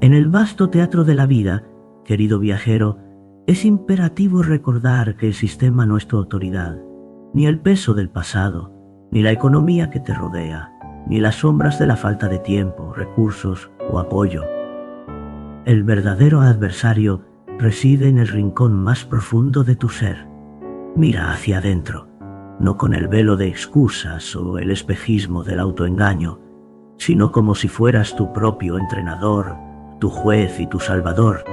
En el vasto teatro de la vida, querido viajero, es imperativo recordar que el sistema no es tu autoridad, ni el peso del pasado, ni la economía que te rodea, ni las sombras de la falta de tiempo, recursos o apoyo. El verdadero adversario reside en el rincón más profundo de tu ser. Mira hacia adentro, no con el velo de excusas o el espejismo del autoengaño, sino como si fueras tu propio entrenador, tu juez y tu salvador.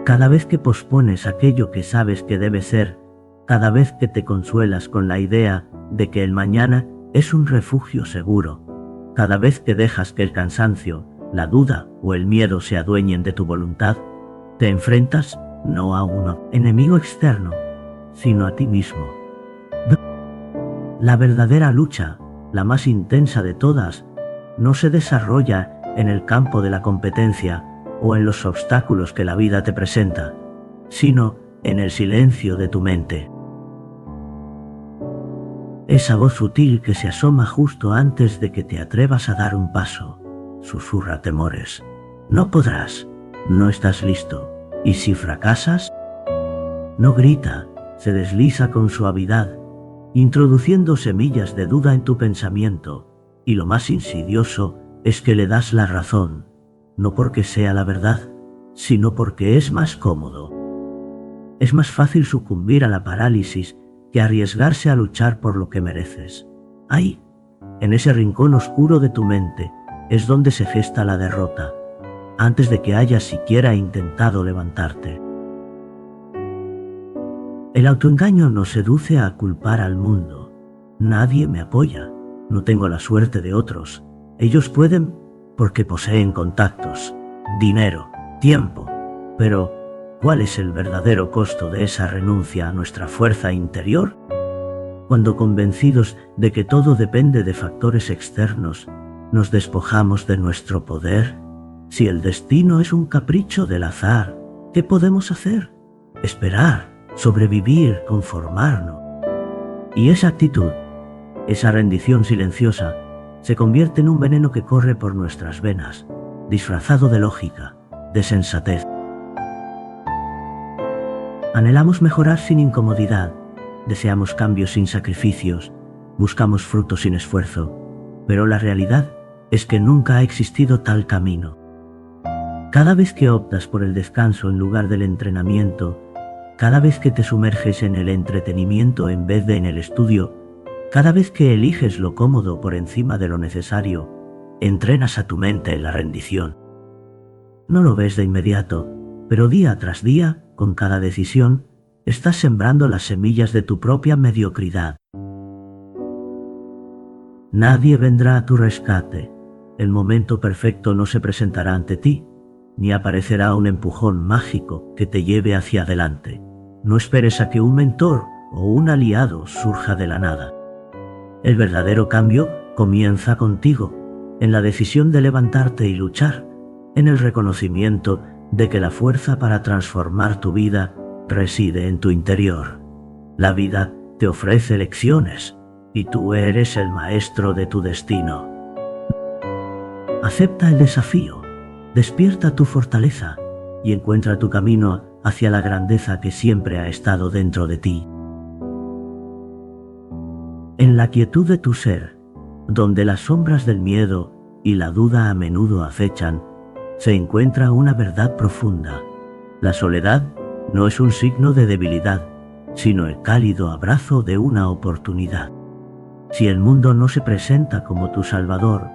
Cada vez que pospones aquello que sabes que debe ser, cada vez que te consuelas con la idea de que el mañana es un refugio seguro, cada vez que dejas que el cansancio, la duda o el miedo se adueñen de tu voluntad, te enfrentas no a un enemigo externo, sino a ti mismo. La verdadera lucha, la más intensa de todas, no se desarrolla en el campo de la competencia o en los obstáculos que la vida te presenta, sino en el silencio de tu mente. Esa voz sutil que se asoma justo antes de que te atrevas a dar un paso, susurra temores. No podrás, no estás listo, y si fracasas, no grita, se desliza con suavidad, introduciendo semillas de duda en tu pensamiento, y lo más insidioso es que le das la razón, no porque sea la verdad, sino porque es más cómodo. Es más fácil sucumbir a la parálisis que arriesgarse a luchar por lo que mereces. Ahí, en ese rincón oscuro de tu mente, es donde se gesta la derrota, antes de que hayas siquiera intentado levantarte. El autoengaño nos seduce a culpar al mundo. Nadie me apoya, no tengo la suerte de otros. Ellos pueden porque poseen contactos, dinero, tiempo. Pero, ¿cuál es el verdadero costo de esa renuncia a nuestra fuerza interior? Cuando convencidos de que todo depende de factores externos, nos despojamos de nuestro poder. Si el destino es un capricho del azar, ¿qué podemos hacer? Esperar, sobrevivir, conformarnos. Y esa actitud, esa rendición silenciosa, se convierte en un veneno que corre por nuestras venas, disfrazado de lógica, de sensatez. Anhelamos mejorar sin incomodidad, deseamos cambios sin sacrificios, buscamos frutos sin esfuerzo, pero la realidad es que nunca ha existido tal camino. Cada vez que optas por el descanso en lugar del entrenamiento, cada vez que te sumerges en el entretenimiento en vez de en el estudio, cada vez que eliges lo cómodo por encima de lo necesario, entrenas a tu mente en la rendición. No lo ves de inmediato, pero día tras día, con cada decisión, estás sembrando las semillas de tu propia mediocridad. Nadie vendrá a tu rescate. El momento perfecto no se presentará ante ti, ni aparecerá un empujón mágico que te lleve hacia adelante. No esperes a que un mentor o un aliado surja de la nada. El verdadero cambio comienza contigo, en la decisión de levantarte y luchar, en el reconocimiento de que la fuerza para transformar tu vida reside en tu interior. La vida te ofrece lecciones, y tú eres el maestro de tu destino. Acepta el desafío, despierta tu fortaleza y encuentra tu camino hacia la grandeza que siempre ha estado dentro de ti. En la quietud de tu ser, donde las sombras del miedo y la duda a menudo acechan, se encuentra una verdad profunda. La soledad no es un signo de debilidad, sino el cálido abrazo de una oportunidad. Si el mundo no se presenta como tu salvador,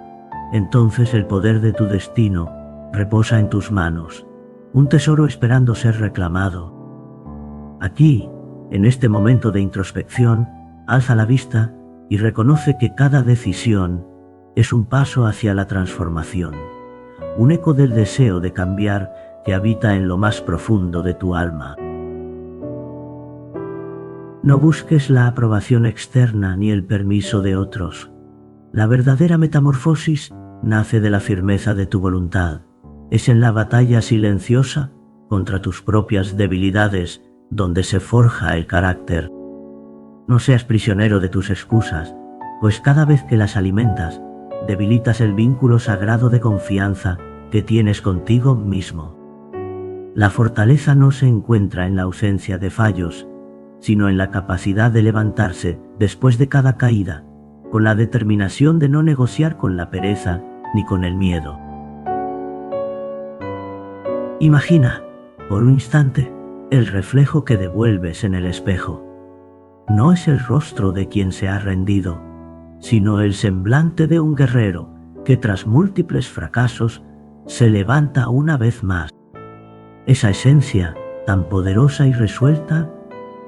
entonces el poder de tu destino reposa en tus manos, un tesoro esperando ser reclamado. Aquí, en este momento de introspección, alza la vista y reconoce que cada decisión es un paso hacia la transformación, un eco del deseo de cambiar que habita en lo más profundo de tu alma. No busques la aprobación externa ni el permiso de otros. La verdadera metamorfosis nace de la firmeza de tu voluntad. Es en la batalla silenciosa contra tus propias debilidades donde se forja el carácter. No seas prisionero de tus excusas, pues cada vez que las alimentas, debilitas el vínculo sagrado de confianza que tienes contigo mismo. La fortaleza no se encuentra en la ausencia de fallos, sino en la capacidad de levantarse después de cada caída, con la determinación de no negociar con la pereza ni con el miedo. Imagina, por un instante, el reflejo que devuelves en el espejo. No es el rostro de quien se ha rendido, sino el semblante de un guerrero que tras múltiples fracasos se levanta una vez más. Esa esencia, tan poderosa y resuelta,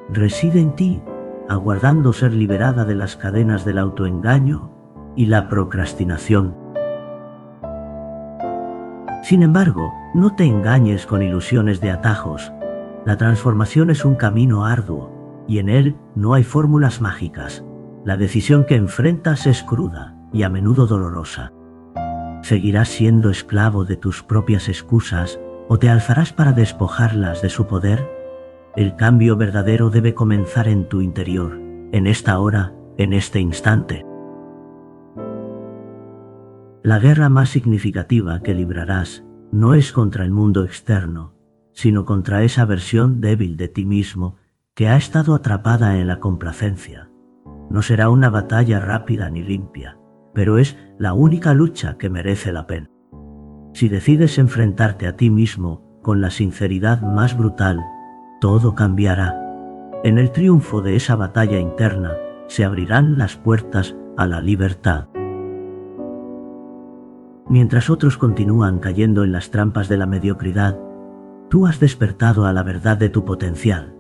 reside en ti, aguardando ser liberada de las cadenas del autoengaño y la procrastinación. Sin embargo, no te engañes con ilusiones de atajos. La transformación es un camino arduo, y en él no hay fórmulas mágicas. La decisión que enfrentas es cruda y a menudo dolorosa. ¿Seguirás siendo esclavo de tus propias excusas o te alzarás para despojarlas de su poder? El cambio verdadero debe comenzar en tu interior, en esta hora, en este instante. La guerra más significativa que librarás no es contra el mundo externo, sino contra esa versión débil de ti mismo que ha estado atrapada en la complacencia. No será una batalla rápida ni limpia, pero es la única lucha que merece la pena. Si decides enfrentarte a ti mismo con la sinceridad más brutal, todo cambiará. En el triunfo de esa batalla interna se abrirán las puertas a la libertad. Mientras otros continúan cayendo en las trampas de la mediocridad, tú has despertado a la verdad de tu potencial.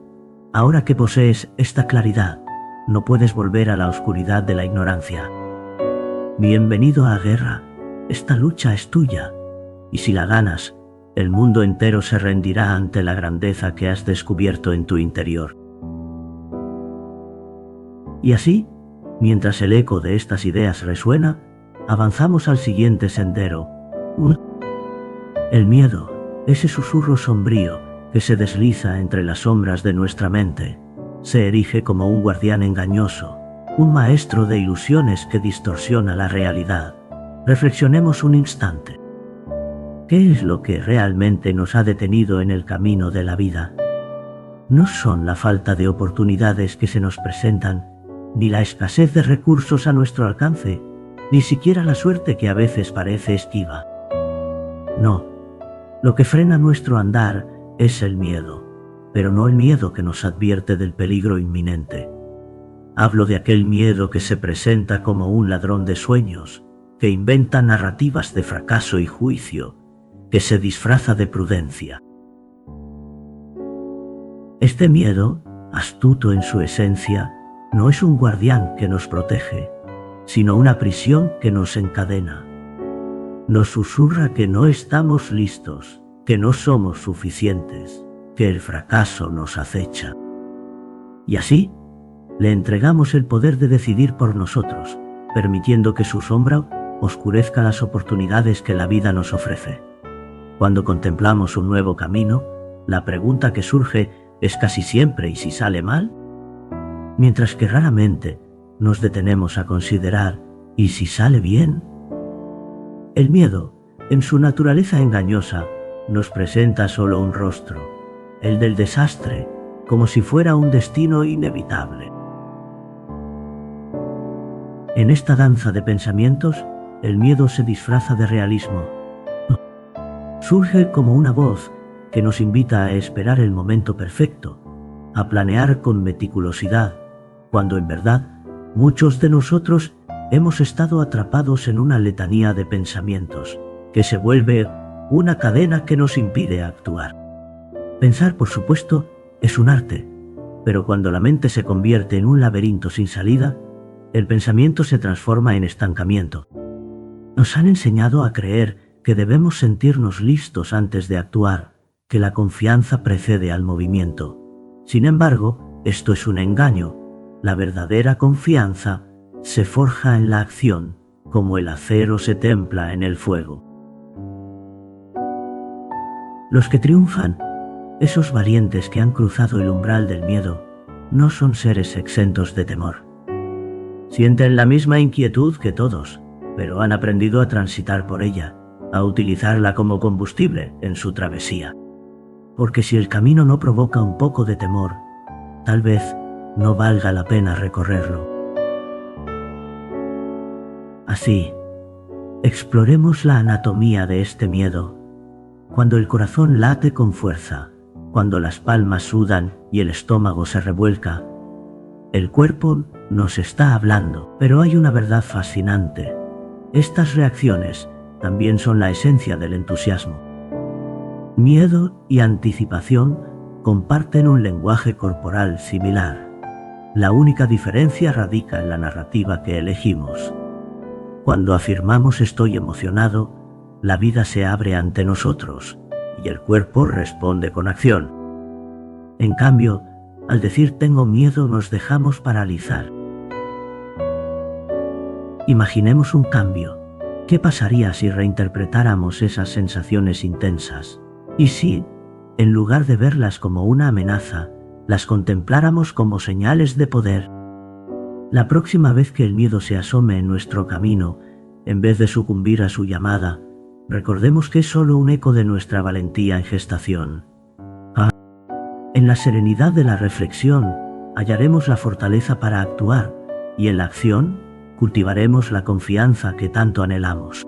Ahora que posees esta claridad, no puedes volver a la oscuridad de la ignorancia. Bienvenido a la guerra. Esta lucha es tuya, y si la ganas, el mundo entero se rendirá ante la grandeza que has descubierto en tu interior. Y así, mientras el eco de estas ideas resuena, avanzamos al siguiente sendero. El miedo, ese susurro sombrío que se desliza entre las sombras de nuestra mente, se erige como un guardián engañoso, un maestro de ilusiones que distorsiona la realidad. Reflexionemos un instante. ¿Qué es lo que realmente nos ha detenido en el camino de la vida? No son la falta de oportunidades que se nos presentan, ni la escasez de recursos a nuestro alcance, ni siquiera la suerte que a veces parece esquiva. No, lo que frena nuestro andar es el miedo, pero no el miedo que nos advierte del peligro inminente. Hablo de aquel miedo que se presenta como un ladrón de sueños, que inventa narrativas de fracaso y juicio, que se disfraza de prudencia. Este miedo, astuto en su esencia, no es un guardián que nos protege, sino una prisión que nos encadena. Nos susurra que no estamos listos, que no somos suficientes, que el fracaso nos acecha. Y así, le entregamos el poder de decidir por nosotros, permitiendo que su sombra oscurezca las oportunidades que la vida nos ofrece. Cuando contemplamos un nuevo camino, la pregunta que surge es casi siempre ¿y si sale mal? Mientras que raramente nos detenemos a considerar ¿y si sale bien? El miedo, en su naturaleza engañosa, nos presenta solo un rostro, el del desastre, como si fuera un destino inevitable. En esta danza de pensamientos, el miedo se disfraza de realismo. Surge como una voz que nos invita a esperar el momento perfecto, a planear con meticulosidad, cuando en verdad muchos de nosotros hemos estado atrapados en una letanía de pensamientos, que se vuelve una cadena que nos impide actuar. Pensar, por supuesto, es un arte, pero cuando la mente se convierte en un laberinto sin salida, el pensamiento se transforma en estancamiento. Nos han enseñado a creer que debemos sentirnos listos antes de actuar, que la confianza precede al movimiento. Sin embargo, esto es un engaño. La verdadera confianza se forja en la acción, como el acero se templa en el fuego. Los que triunfan, esos valientes que han cruzado el umbral del miedo, no son seres exentos de temor. Sienten la misma inquietud que todos, pero han aprendido a transitar por ella, a utilizarla como combustible en su travesía. Porque si el camino no provoca un poco de temor, tal vez no valga la pena recorrerlo. Así, exploremos la anatomía de este miedo. Cuando el corazón late con fuerza, cuando las palmas sudan y el estómago se revuelca, el cuerpo nos está hablando, pero hay una verdad fascinante. Estas reacciones también son la esencia del entusiasmo. Miedo y anticipación comparten un lenguaje corporal similar. La única diferencia radica en la narrativa que elegimos. Cuando afirmamos estoy emocionado, la vida se abre ante nosotros y el cuerpo responde con acción. En cambio, al decir tengo miedo nos dejamos paralizar. Imaginemos un cambio. ¿Qué pasaría si reinterpretáramos esas sensaciones intensas? ¿Y si, en lugar de verlas como una amenaza, las contempláramos como señales de poder? La próxima vez que el miedo se asome en nuestro camino, en vez de sucumbir a su llamada, recordemos que es solo un eco de nuestra valentía en gestación. En la serenidad de la reflexión, hallaremos la fortaleza para actuar, y en la acción, cultivaremos la confianza que tanto anhelamos.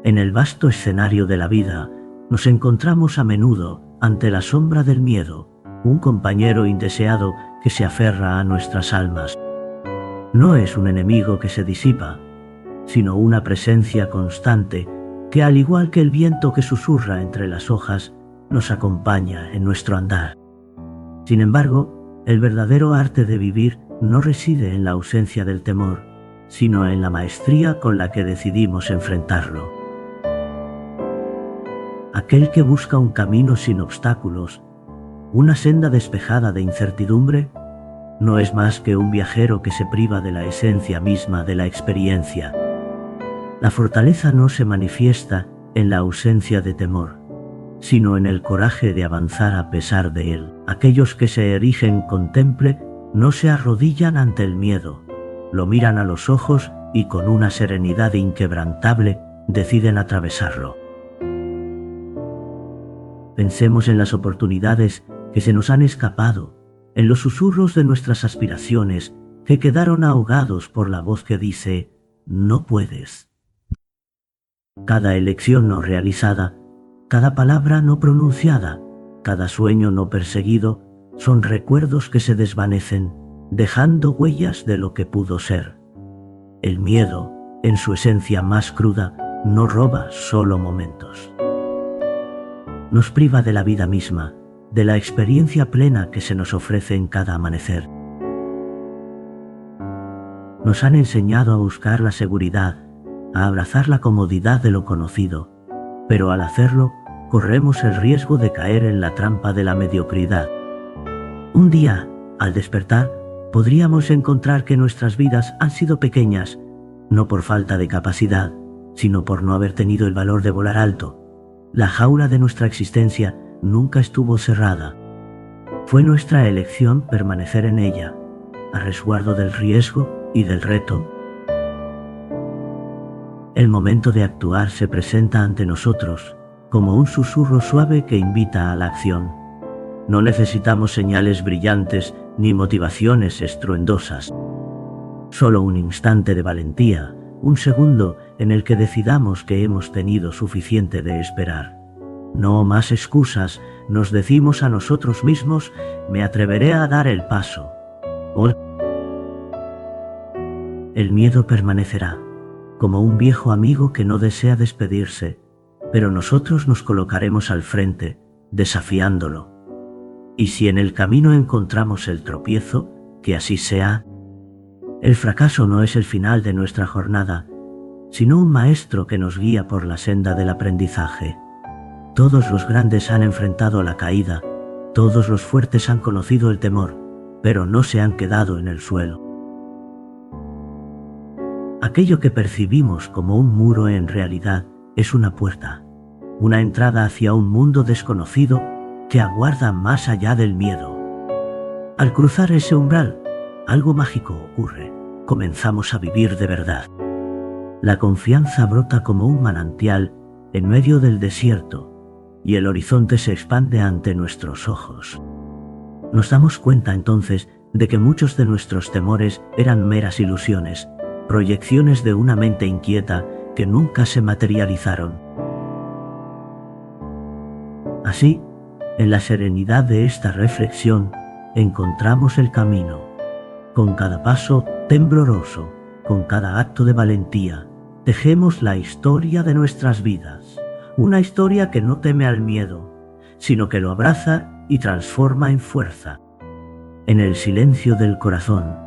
En el vasto escenario de la vida, nos encontramos a menudo ante la sombra del miedo, un compañero indeseado que se aferra a nuestras almas. No es un enemigo que se disipa, sino una presencia constante que, al igual que el viento que susurra entre las hojas, nos acompaña en nuestro andar. Sin embargo, el verdadero arte de vivir no reside en la ausencia del temor, sino en la maestría con la que decidimos enfrentarlo. Aquel que busca un camino sin obstáculos, una senda despejada de incertidumbre, no es más que un viajero que se priva de la esencia misma de la experiencia. La fortaleza no se manifiesta en la ausencia de temor, sino en el coraje de avanzar a pesar de él. Aquellos que se erigen con temple no se arrodillan ante el miedo, lo miran a los ojos y con una serenidad inquebrantable deciden atravesarlo. Pensemos en las oportunidades que se nos han escapado, en los susurros de nuestras aspiraciones que quedaron ahogados por la voz que dice, no puedes. Cada elección no realizada, cada palabra no pronunciada, cada sueño no perseguido, son recuerdos que se desvanecen, dejando huellas de lo que pudo ser. El miedo, en su esencia más cruda, no roba solo momentos. Nos priva de la vida misma, de la experiencia plena que se nos ofrece en cada amanecer. Nos han enseñado a buscar la seguridad, a abrazar la comodidad de lo conocido, pero al hacerlo, corremos el riesgo de caer en la trampa de la mediocridad. Un día, al despertar, podríamos encontrar que nuestras vidas han sido pequeñas, no por falta de capacidad, sino por no haber tenido el valor de volar alto. La jaula de nuestra existencia nunca estuvo cerrada. Fue nuestra elección permanecer en ella, a resguardo del riesgo y del reto. El momento de actuar se presenta ante nosotros, como un susurro suave que invita a la acción. No necesitamos señales brillantes ni motivaciones estruendosas. Solo un instante de valentía, un segundo en el que decidamos que hemos tenido suficiente de esperar. No más excusas, nos decimos a nosotros mismos, me atreveré a dar el paso. El miedo permanecerá, como un viejo amigo que no desea despedirse, pero nosotros nos colocaremos al frente, desafiándolo. Y si en el camino encontramos el tropiezo, que así sea. El fracaso no es el final de nuestra jornada, sino un maestro que nos guía por la senda del aprendizaje. Todos los grandes han enfrentado la caída, todos los fuertes han conocido el temor, pero no se han quedado en el suelo. Aquello que percibimos como un muro en realidad es una puerta, una entrada hacia un mundo desconocido que aguarda más allá del miedo. Al cruzar ese umbral, algo mágico ocurre. comenzamos a vivir de verdad. La confianza brota como un manantial en medio del desierto y el horizonte se expande ante nuestros ojos. Nos damos cuenta entonces de que muchos de nuestros temores eran meras ilusiones, proyecciones de una mente inquieta que nunca se materializaron. Así, en la serenidad de esta reflexión, encontramos el camino. Con cada paso tembloroso, con cada acto de valentía, tejemos la historia de nuestras vidas. Una historia que no teme al miedo, sino que lo abraza y transforma en fuerza. En el silencio del corazón,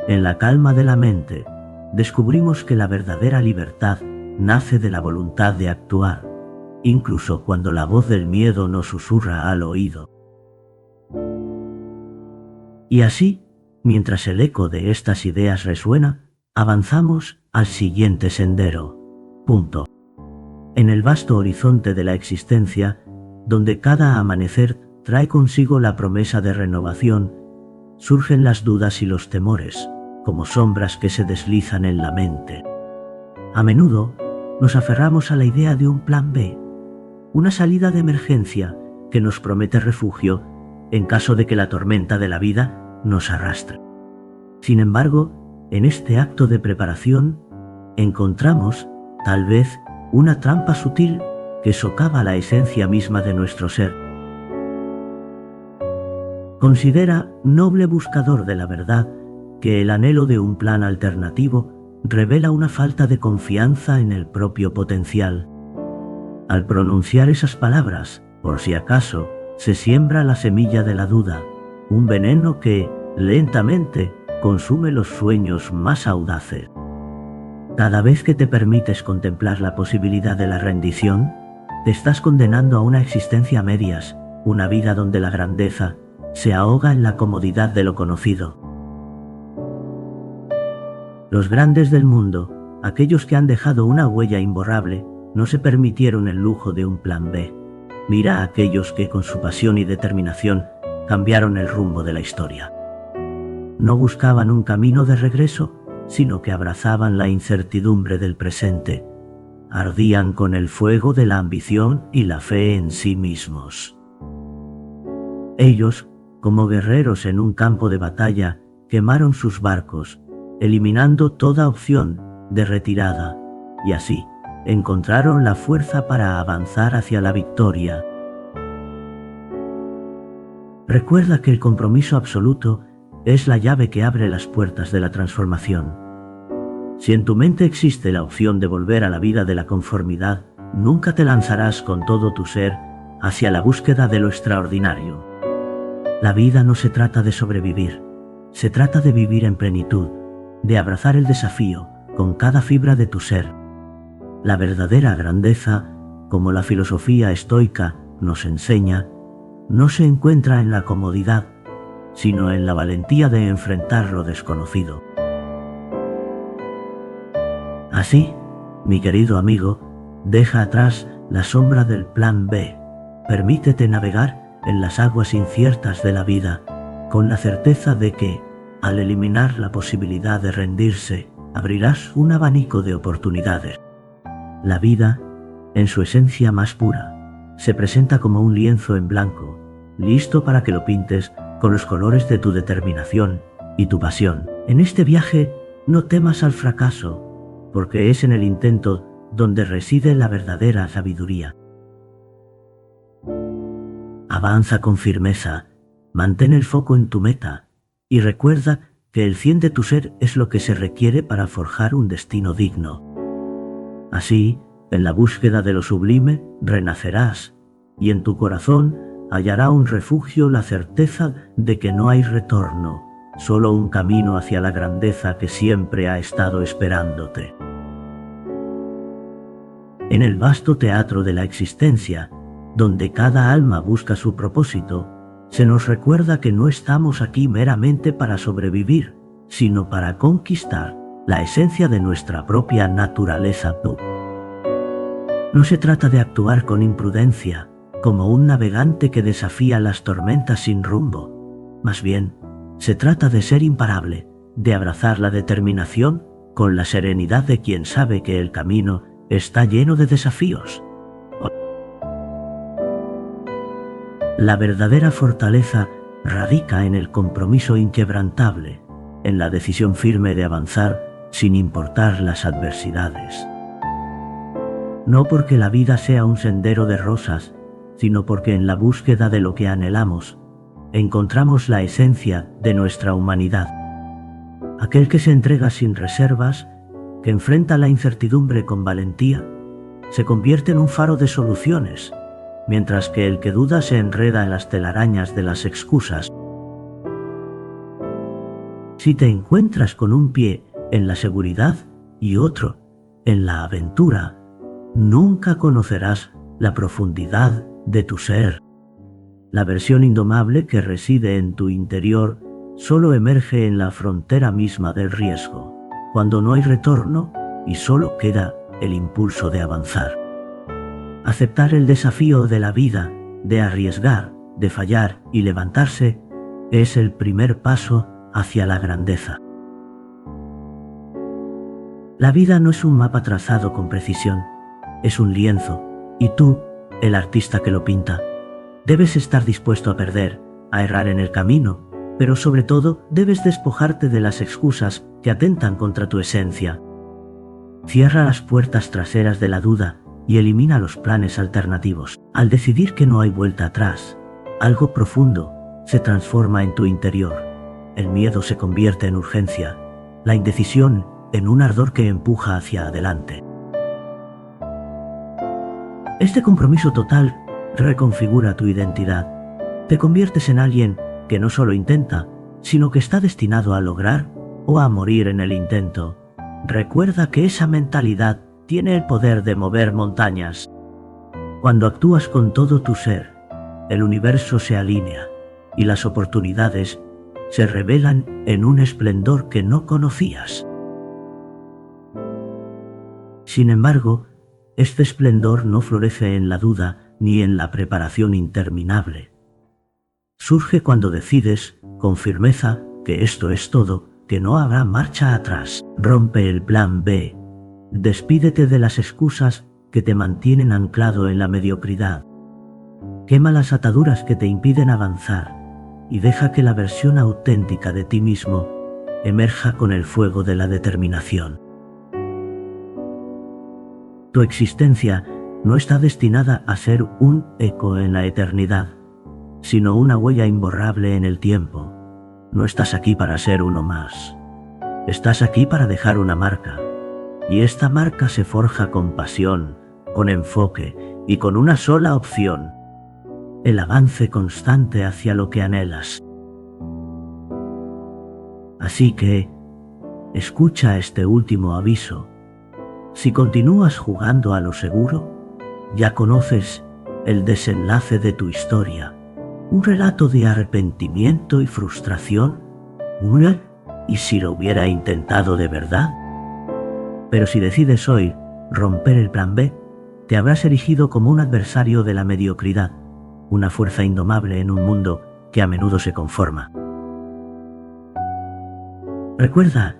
en la calma de la mente, descubrimos que la verdadera libertad nace de la voluntad de actuar, incluso cuando la voz del miedo nos susurra al oído. Y así, mientras el eco de estas ideas resuena, avanzamos al siguiente sendero. Punto. En el vasto horizonte de la existencia, donde cada amanecer trae consigo la promesa de renovación, surgen las dudas y los temores, como sombras que se deslizan en la mente. A menudo nos aferramos a la idea de un plan B, una salida de emergencia que nos promete refugio en caso de que la tormenta de la vida nos arrastre. Sin embargo, en este acto de preparación, encontramos, tal vez, una trampa sutil que socava la esencia misma de nuestro ser. Considera, noble buscador de la verdad, que el anhelo de un plan alternativo revela una falta de confianza en el propio potencial. Al pronunciar esas palabras, por si acaso, se siembra la semilla de la duda, un veneno que, lentamente, consume los sueños más audaces. Cada vez que te permites contemplar la posibilidad de la rendición, te estás condenando a una existencia a medias, una vida donde la grandeza se ahoga en la comodidad de lo conocido. Los grandes del mundo, aquellos que han dejado una huella imborrable, no se permitieron el lujo de un plan B. Mira a aquellos que con su pasión y determinación cambiaron el rumbo de la historia. No buscaban un camino de regreso, sino que abrazaban la incertidumbre del presente. Ardían con el fuego de la ambición y la fe en sí mismos. Ellos, como guerreros en un campo de batalla, quemaron sus barcos, eliminando toda opción de retirada, y así encontraron la fuerza para avanzar hacia la victoria. Recuerda que el compromiso absoluto es la llave que abre las puertas de la transformación. Si en tu mente existe la opción de volver a la vida de la conformidad, nunca te lanzarás con todo tu ser hacia la búsqueda de lo extraordinario. La vida no se trata de sobrevivir, se trata de vivir en plenitud, de abrazar el desafío con cada fibra de tu ser. La verdadera grandeza, como la filosofía estoica nos enseña, no se encuentra en la comodidad, sino en la valentía de enfrentar lo desconocido. Así, mi querido amigo, deja atrás la sombra del plan B. Permítete navegar en las aguas inciertas de la vida, con la certeza de que, al eliminar la posibilidad de rendirse, abrirás un abanico de oportunidades. La vida, en su esencia más pura, se presenta como un lienzo en blanco, listo para que lo pintes con los colores de tu determinación y tu pasión. En este viaje, no temas al fracaso, porque es en el intento donde reside la verdadera sabiduría. Avanza con firmeza, mantén el foco en tu meta y recuerda que el 100 de tu ser es lo que se requiere para forjar un destino digno. Así, en la búsqueda de lo sublime, renacerás y en tu corazón hallará un refugio la certeza de que no hay retorno, solo un camino hacia la grandeza que siempre ha estado esperándote. En el vasto teatro de la existencia, donde cada alma busca su propósito, se nos recuerda que no estamos aquí meramente para sobrevivir, sino para conquistar la esencia de nuestra propia naturaleza. No se trata de actuar con imprudencia, como un navegante que desafía las tormentas sin rumbo. Más bien, se trata de ser imparable, de abrazar la determinación con la serenidad de quien sabe que el camino está lleno de desafíos. La verdadera fortaleza radica en el compromiso inquebrantable, en la decisión firme de avanzar sin importar las adversidades. No porque la vida sea un sendero de rosas, sino porque en la búsqueda de lo que anhelamos, encontramos la esencia de nuestra humanidad. Aquel que se entrega sin reservas, que enfrenta la incertidumbre con valentía, se convierte en un faro de soluciones, mientras que el que duda se enreda en las telarañas de las excusas. Si te encuentras con un pie en la seguridad y otro en la aventura, nunca conocerás la profundidad de tu ser. La versión indomable que reside en tu interior solo emerge en la frontera misma del riesgo, cuando no hay retorno y solo queda el impulso de avanzar. Aceptar el desafío de la vida, de arriesgar, de fallar y levantarse, es el primer paso hacia la grandeza. La vida no es un mapa trazado con precisión, es un lienzo, y tú, el artista que lo pinta, debes estar dispuesto a perder, a errar en el camino, pero sobre todo debes despojarte de las excusas que atentan contra tu esencia. Cierra las puertas traseras de la duda y elimina los planes alternativos. Al decidir que no hay vuelta atrás, algo profundo se transforma en tu interior. El miedo se convierte en urgencia, la indecisión en un ardor que empuja hacia adelante. Este compromiso total reconfigura tu identidad. Te conviertes en alguien que no solo intenta, sino que está destinado a lograr o a morir en el intento. Recuerda que esa mentalidad tiene el poder de mover montañas. Cuando actúas con todo tu ser, el universo se alinea y las oportunidades se revelan en un esplendor que no conocías. Sin embargo, este esplendor no florece en la duda ni en la preparación interminable. Surge cuando decides, con firmeza, que esto es todo, que no habrá marcha atrás. Rompe el plan B. Despídete de las excusas que te mantienen anclado en la mediocridad. Quema las ataduras que te impiden avanzar y deja que la versión auténtica de ti mismo emerja con el fuego de la determinación. Tu existencia no está destinada a ser un eco en la eternidad, sino una huella imborrable en el tiempo. No estás aquí para ser uno más. Estás aquí para dejar una marca. Y esta marca se forja con pasión, con enfoque y con una sola opción: el avance constante hacia lo que anhelas. Así que, escucha este último aviso. Si continúas jugando a lo seguro, ya conoces el desenlace de tu historia. Un relato de arrepentimiento y frustración. ¿Y si lo hubiera intentado de verdad? Pero si decides hoy romper el plan B, te habrás erigido como un adversario de la mediocridad, una fuerza indomable en un mundo que a menudo se conforma. Recuerda,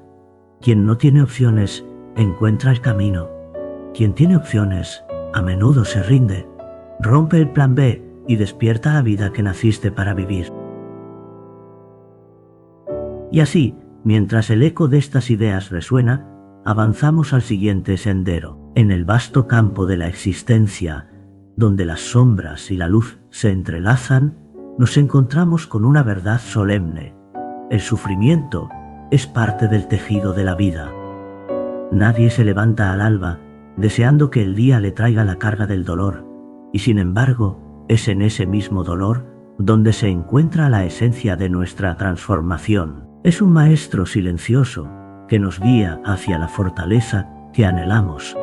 quien no tiene opciones encuentra el camino. Quien tiene opciones a menudo se rinde. Rompe el plan B y despierta la vida que naciste para vivir. Y así, mientras el eco de estas ideas resuena, avanzamos al siguiente sendero. En el vasto campo de la existencia, donde las sombras y la luz se entrelazan, nos encontramos con una verdad solemne. El sufrimiento es parte del tejido de la vida. Nadie se levanta al alba deseando que el día le traiga la carga del dolor, y sin embargo, es en ese mismo dolor donde se encuentra la esencia de nuestra transformación. Es un maestro silencioso que nos guía hacia la fortaleza que anhelamos.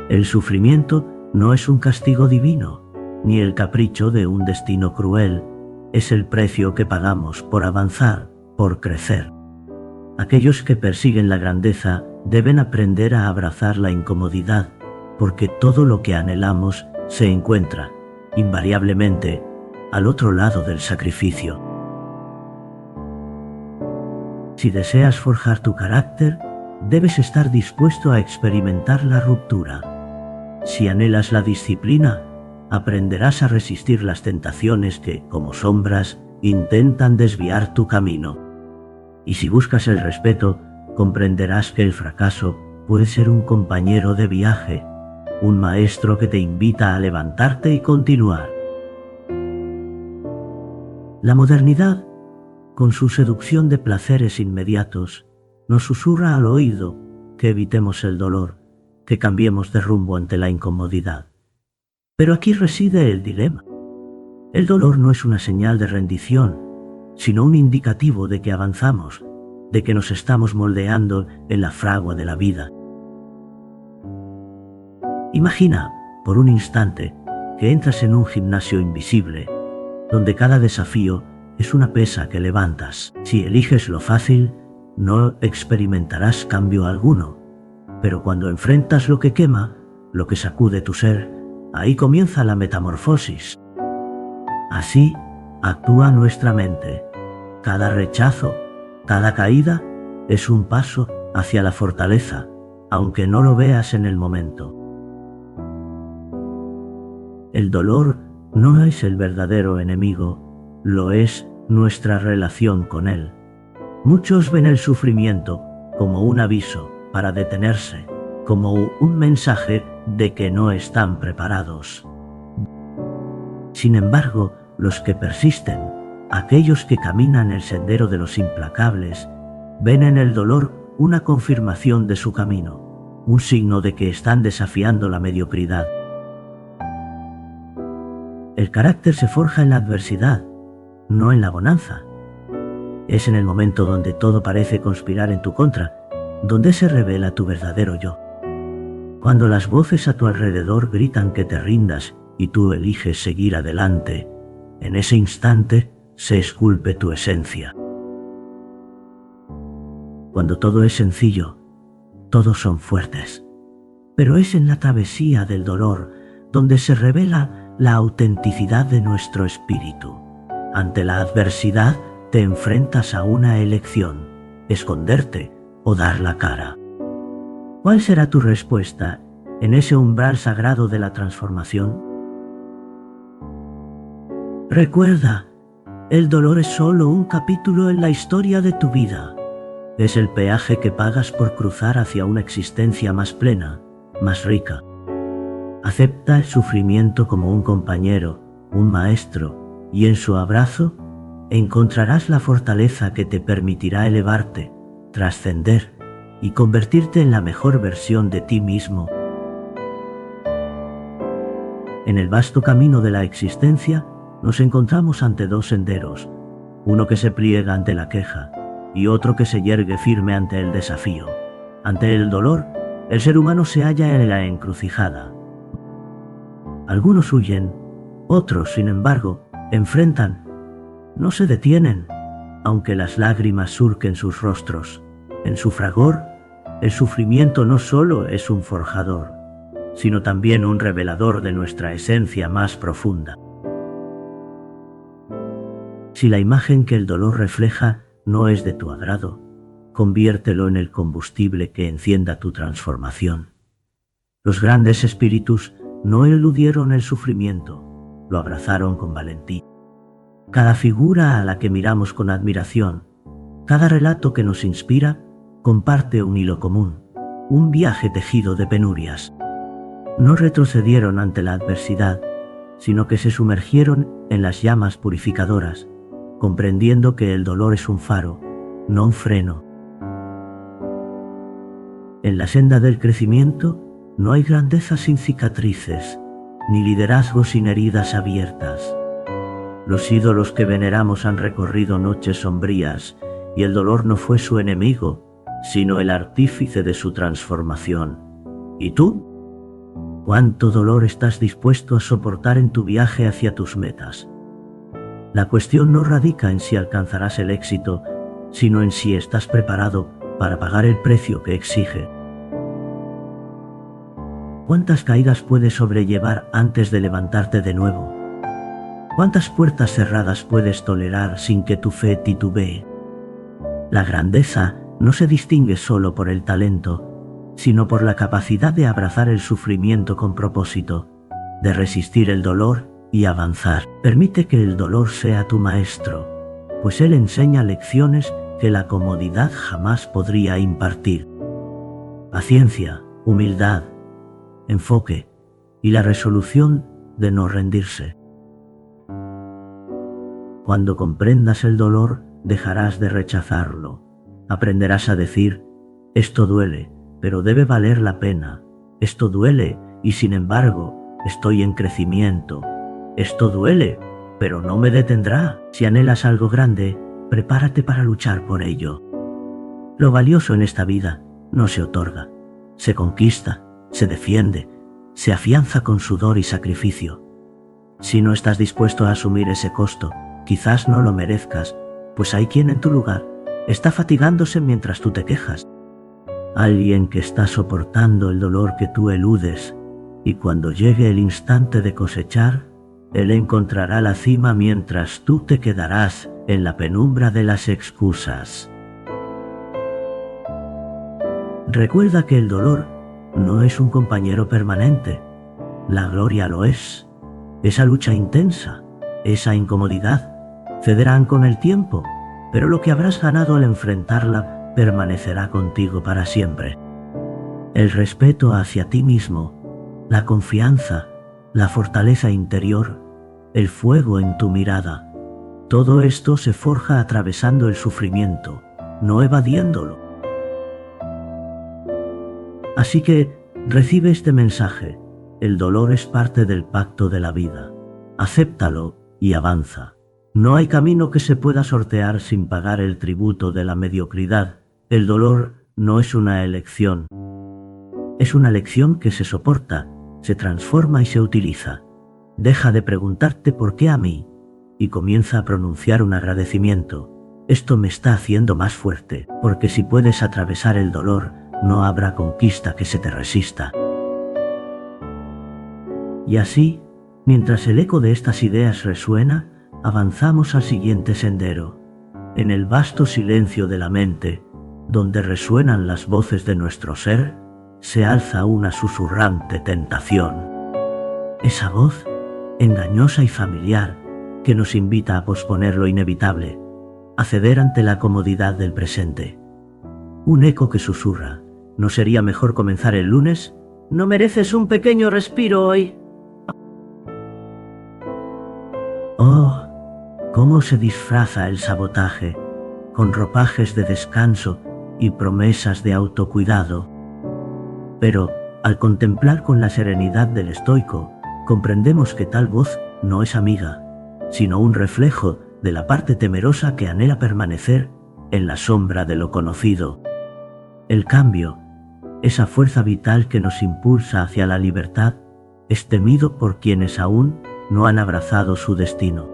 El sufrimiento no es un castigo divino, ni el capricho de un destino cruel. Es el precio que pagamos por avanzar, por crecer. Aquellos que persiguen la grandeza deben aprender a abrazar la incomodidad, porque todo lo que anhelamos se encuentra, invariablemente, al otro lado del sacrificio. Si deseas forjar tu carácter, debes estar dispuesto a experimentar la ruptura. Si anhelas la disciplina, aprenderás a resistir las tentaciones que, como sombras, intentan desviar tu camino. Y si buscas el respeto, comprenderás que el fracaso puede ser un compañero de viaje, un maestro que te invita a levantarte y continuar. La modernidad, con su seducción de placeres inmediatos, nos susurra al oído que evitemos el dolor, que cambiemos de rumbo ante la incomodidad. Pero aquí reside el dilema. El dolor no es una señal de rendición, sino un indicativo de que avanzamos, de que nos estamos moldeando en la fragua de la vida. Imagina, por un instante, que entras en un gimnasio invisible, donde cada desafío es una pesa que levantas. Si eliges lo fácil, no experimentarás cambio alguno, pero cuando enfrentas lo que quema, lo que sacude tu ser, ahí comienza la metamorfosis. Así actúa nuestra mente. Cada rechazo, cada caída, es un paso hacia la fortaleza, aunque no lo veas en el momento. El dolor no es el verdadero enemigo, lo es nuestra relación con él. Muchos ven el sufrimiento como un aviso para detenerse, como un mensaje de que no están preparados. Sin embargo, los que persisten, aquellos que caminan el sendero de los implacables, ven en el dolor una confirmación de su camino, un signo de que están desafiando la mediocridad. El carácter se forja en la adversidad, no en la bonanza. Es en el momento donde todo parece conspirar en tu contra, donde se revela tu verdadero yo. Cuando las voces a tu alrededor gritan que te rindas y tú eliges seguir adelante, en ese instante se esculpe tu esencia. Cuando todo es sencillo, todos son fuertes. Pero es en la travesía del dolor donde se revela la autenticidad de nuestro espíritu. Ante la adversidad te enfrentas a una elección: esconderte o dar la cara. ¿Cuál será tu respuesta en ese umbral sagrado de la transformación? Recuerda, el dolor es solo un capítulo en la historia de tu vida. Es el peaje que pagas por cruzar hacia una existencia más plena, más rica. Acepta el sufrimiento como un compañero, un maestro, y en su abrazo encontrarás la fortaleza que te permitirá elevarte, trascender y convertirte en la mejor versión de ti mismo. En el vasto camino de la existencia nos encontramos ante dos senderos, uno que se pliega ante la queja y otro que se yergue firme ante el desafío. Ante el dolor, el ser humano se halla en la encrucijada. Algunos huyen, otros, sin embargo, enfrentan. No se detienen, aunque las lágrimas surquen sus rostros. En su fragor, el sufrimiento no solo es un forjador, sino también un revelador de nuestra esencia más profunda. Si la imagen que el dolor refleja no es de tu agrado, conviértelo en el combustible que encienda tu transformación. Los grandes espíritus no eludieron el sufrimiento, lo abrazaron con valentía. Cada figura a la que miramos con admiración, cada relato que nos inspira, comparte un hilo común, un viaje tejido de penurias. No retrocedieron ante la adversidad, sino que se sumergieron en las llamas purificadoras, comprendiendo que el dolor es un faro, no un freno. En la senda del crecimiento no hay grandeza sin cicatrices, ni liderazgo sin heridas abiertas. Los ídolos que veneramos han recorrido noches sombrías, y el dolor no fue su enemigo, sino el artífice de su transformación. ¿Y tú? ¿Cuánto dolor estás dispuesto a soportar en tu viaje hacia tus metas? La cuestión no radica en si alcanzarás el éxito, sino en si estás preparado para pagar el precio que exige. ¿Cuántas caídas puedes sobrellevar antes de levantarte de nuevo? ¿Cuántas puertas cerradas puedes tolerar sin que tu fe titubee? La grandeza no se distingue solo por el talento, sino por la capacidad de abrazar el sufrimiento con propósito, de resistir el dolor y avanzar. Permite que el dolor sea tu maestro, pues él enseña lecciones que la comodidad jamás podría impartir. Paciencia, humildad, enfoque y la resolución de no rendirse. Cuando comprendas el dolor, dejarás de rechazarlo. Aprenderás a decir, esto duele, pero debe valer la pena. Esto duele y sin embargo, estoy en crecimiento. Esto duele, pero no me detendrá. Si anhelas algo grande, prepárate para luchar por ello. Lo valioso en esta vida no se otorga, se conquista, se defiende, se afianza con sudor y sacrificio. Si no estás dispuesto a asumir ese costo, quizás no lo merezcas, pues hay quien en tu lugar está fatigándose mientras tú te quejas. Alguien que está soportando el dolor que tú eludes, y cuando llegue el instante de cosechar, él encontrará la cima mientras tú te quedarás en la penumbra de las excusas. Recuerda que el dolor no es un compañero permanente. La gloria lo es. Esa lucha intensa, esa incomodidad, cederán con el tiempo, pero lo que habrás ganado al enfrentarla permanecerá contigo para siempre. El respeto hacia ti mismo, la confianza, la fortaleza interior, el fuego en tu mirada, todo esto se forja atravesando el sufrimiento, no evadiéndolo. Así que recibe este mensaje: el dolor es parte del pacto de la vida. Acéptalo y avanza. No hay camino que se pueda sortear sin pagar el tributo de la mediocridad. El dolor no es una elección. Es una lección que se soporta, se transforma y se utiliza. Deja de preguntarte ¿por qué a mí? Y comienza a pronunciar un agradecimiento. Esto me está haciendo más fuerte, porque si puedes atravesar el dolor, no habrá conquista que se te resista. Y así, mientras el eco de estas ideas resuena, avanzamos al siguiente sendero. En el vasto silencio de la mente, donde resuenan las voces de nuestro ser, se alza una susurrante tentación. Esa voz, engañosa y familiar, que nos invita a posponer lo inevitable, a ceder ante la comodidad del presente. Un eco que susurra: ¿no sería mejor comenzar el lunes? ¿No mereces un pequeño respiro hoy? Oh, cómo se disfraza el sabotaje, con ropajes de descanso y promesas de autocuidado. Pero, al contemplar con la serenidad del estoico, comprendemos que tal voz no es amiga, sino un reflejo de la parte temerosa que anhela permanecer en la sombra de lo conocido. El cambio, esa fuerza vital que nos impulsa hacia la libertad, es temido por quienes aún no han abrazado su destino.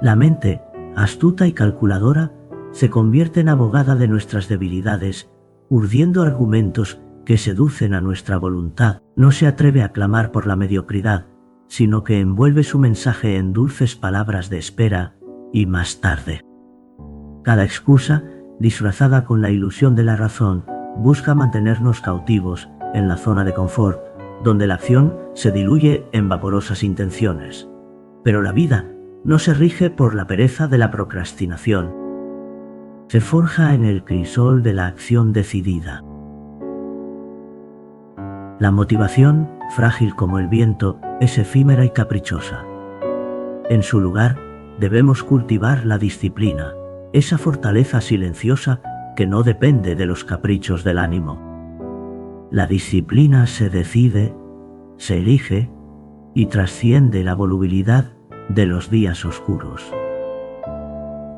La mente, astuta y calculadora, se convierte en abogada de nuestras debilidades, urdiendo argumentos que seducen a nuestra voluntad. No se atreve a clamar por la mediocridad, sino que envuelve su mensaje en dulces palabras de espera y más tarde. Cada excusa, disfrazada con la ilusión de la razón, busca mantenernos cautivos en la zona de confort, donde la acción se diluye en vaporosas intenciones. Pero la vida no se rige por la pereza de la procrastinación. Se forja en el crisol de la acción decidida. La motivación, frágil como el viento, es efímera y caprichosa. En su lugar, debemos cultivar la disciplina, esa fortaleza silenciosa que no depende de los caprichos del ánimo. La disciplina se decide, se elige y trasciende la volubilidad de los días oscuros.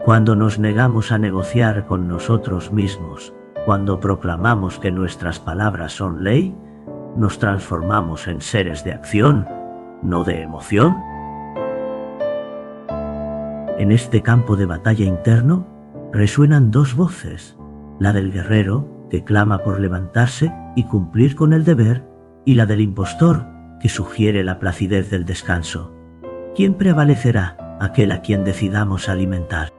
Cuando nos negamos a negociar con nosotros mismos, cuando proclamamos que nuestras palabras son ley, nos transformamos en seres de acción, no de emoción. En este campo de batalla interno resuenan dos voces: la del guerrero, que clama por levantarse y cumplir con el deber, y la del impostor, que sugiere la placidez del descanso. ¿Quién prevalecerá? Aquel a quien decidamos alimentar.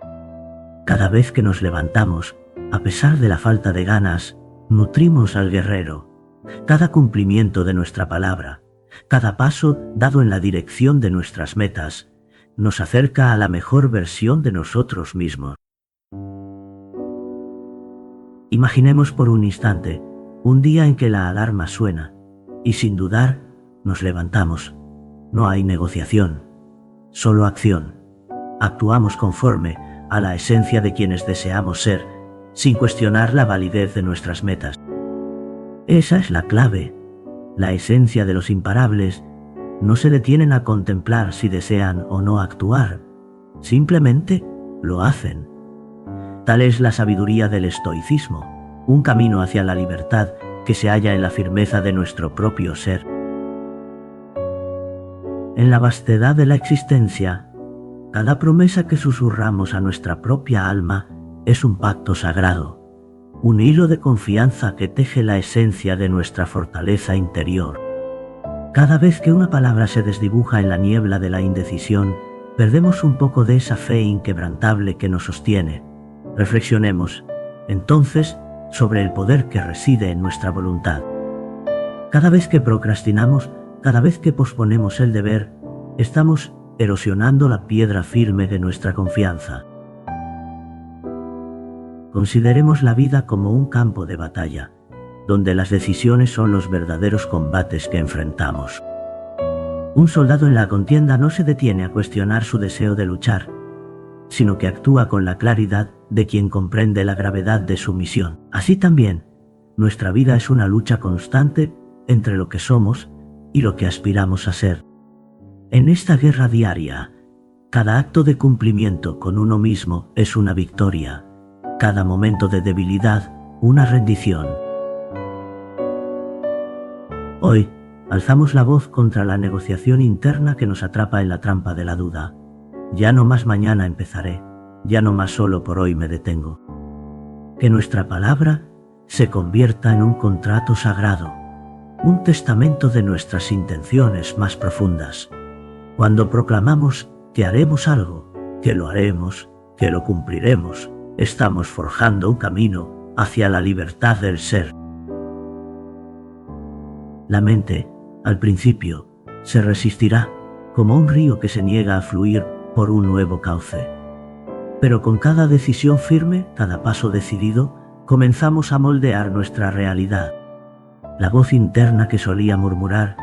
Cada vez que nos levantamos, a pesar de la falta de ganas, nutrimos al guerrero. Cada cumplimiento de nuestra palabra, cada paso dado en la dirección de nuestras metas, nos acerca a la mejor versión de nosotros mismos. Imaginemos por un instante un día en que la alarma suena y sin dudar nos levantamos. No hay negociación, solo acción. Actuamos conforme a la esencia de quienes deseamos ser, sin cuestionar la validez de nuestras metas. Esa es la clave. La esencia de los imparables no se detienen a contemplar si desean o no actuar, simplemente lo hacen. Tal es la sabiduría del estoicismo, un camino hacia la libertad que se halla en la firmeza de nuestro propio ser. En la vastedad de la existencia, cada promesa que susurramos a nuestra propia alma es un pacto sagrado, un hilo de confianza que teje la esencia de nuestra fortaleza interior. Cada vez que una palabra se desdibuja en la niebla de la indecisión, perdemos un poco de esa fe inquebrantable que nos sostiene. Reflexionemos, entonces, sobre el poder que reside en nuestra voluntad. Cada vez que procrastinamos, cada vez que posponemos el deber, estamos erosionando la piedra firme de nuestra confianza. Consideremos la vida como un campo de batalla, donde las decisiones son los verdaderos combates que enfrentamos. Un soldado en la contienda no se detiene a cuestionar su deseo de luchar, sino que actúa con la claridad de quien comprende la gravedad de su misión. Así también, nuestra vida es una lucha constante entre lo que somos y lo que aspiramos a ser. En esta guerra diaria, cada acto de cumplimiento con uno mismo es una victoria, cada momento de debilidad una rendición. Hoy, alzamos la voz contra la negociación interna que nos atrapa en la trampa de la duda. Ya no más mañana empezaré, ya no más solo por hoy me detengo. Que nuestra palabra se convierta en un contrato sagrado, un testamento de nuestras intenciones más profundas. Cuando proclamamos que haremos algo, que lo haremos, que lo cumpliremos, estamos forjando un camino hacia la libertad del ser. La mente, al principio, se resistirá, como un río que se niega a fluir por un nuevo cauce. Pero con cada decisión firme, cada paso decidido, comenzamos a moldear nuestra realidad. La voz interna que solía murmurar,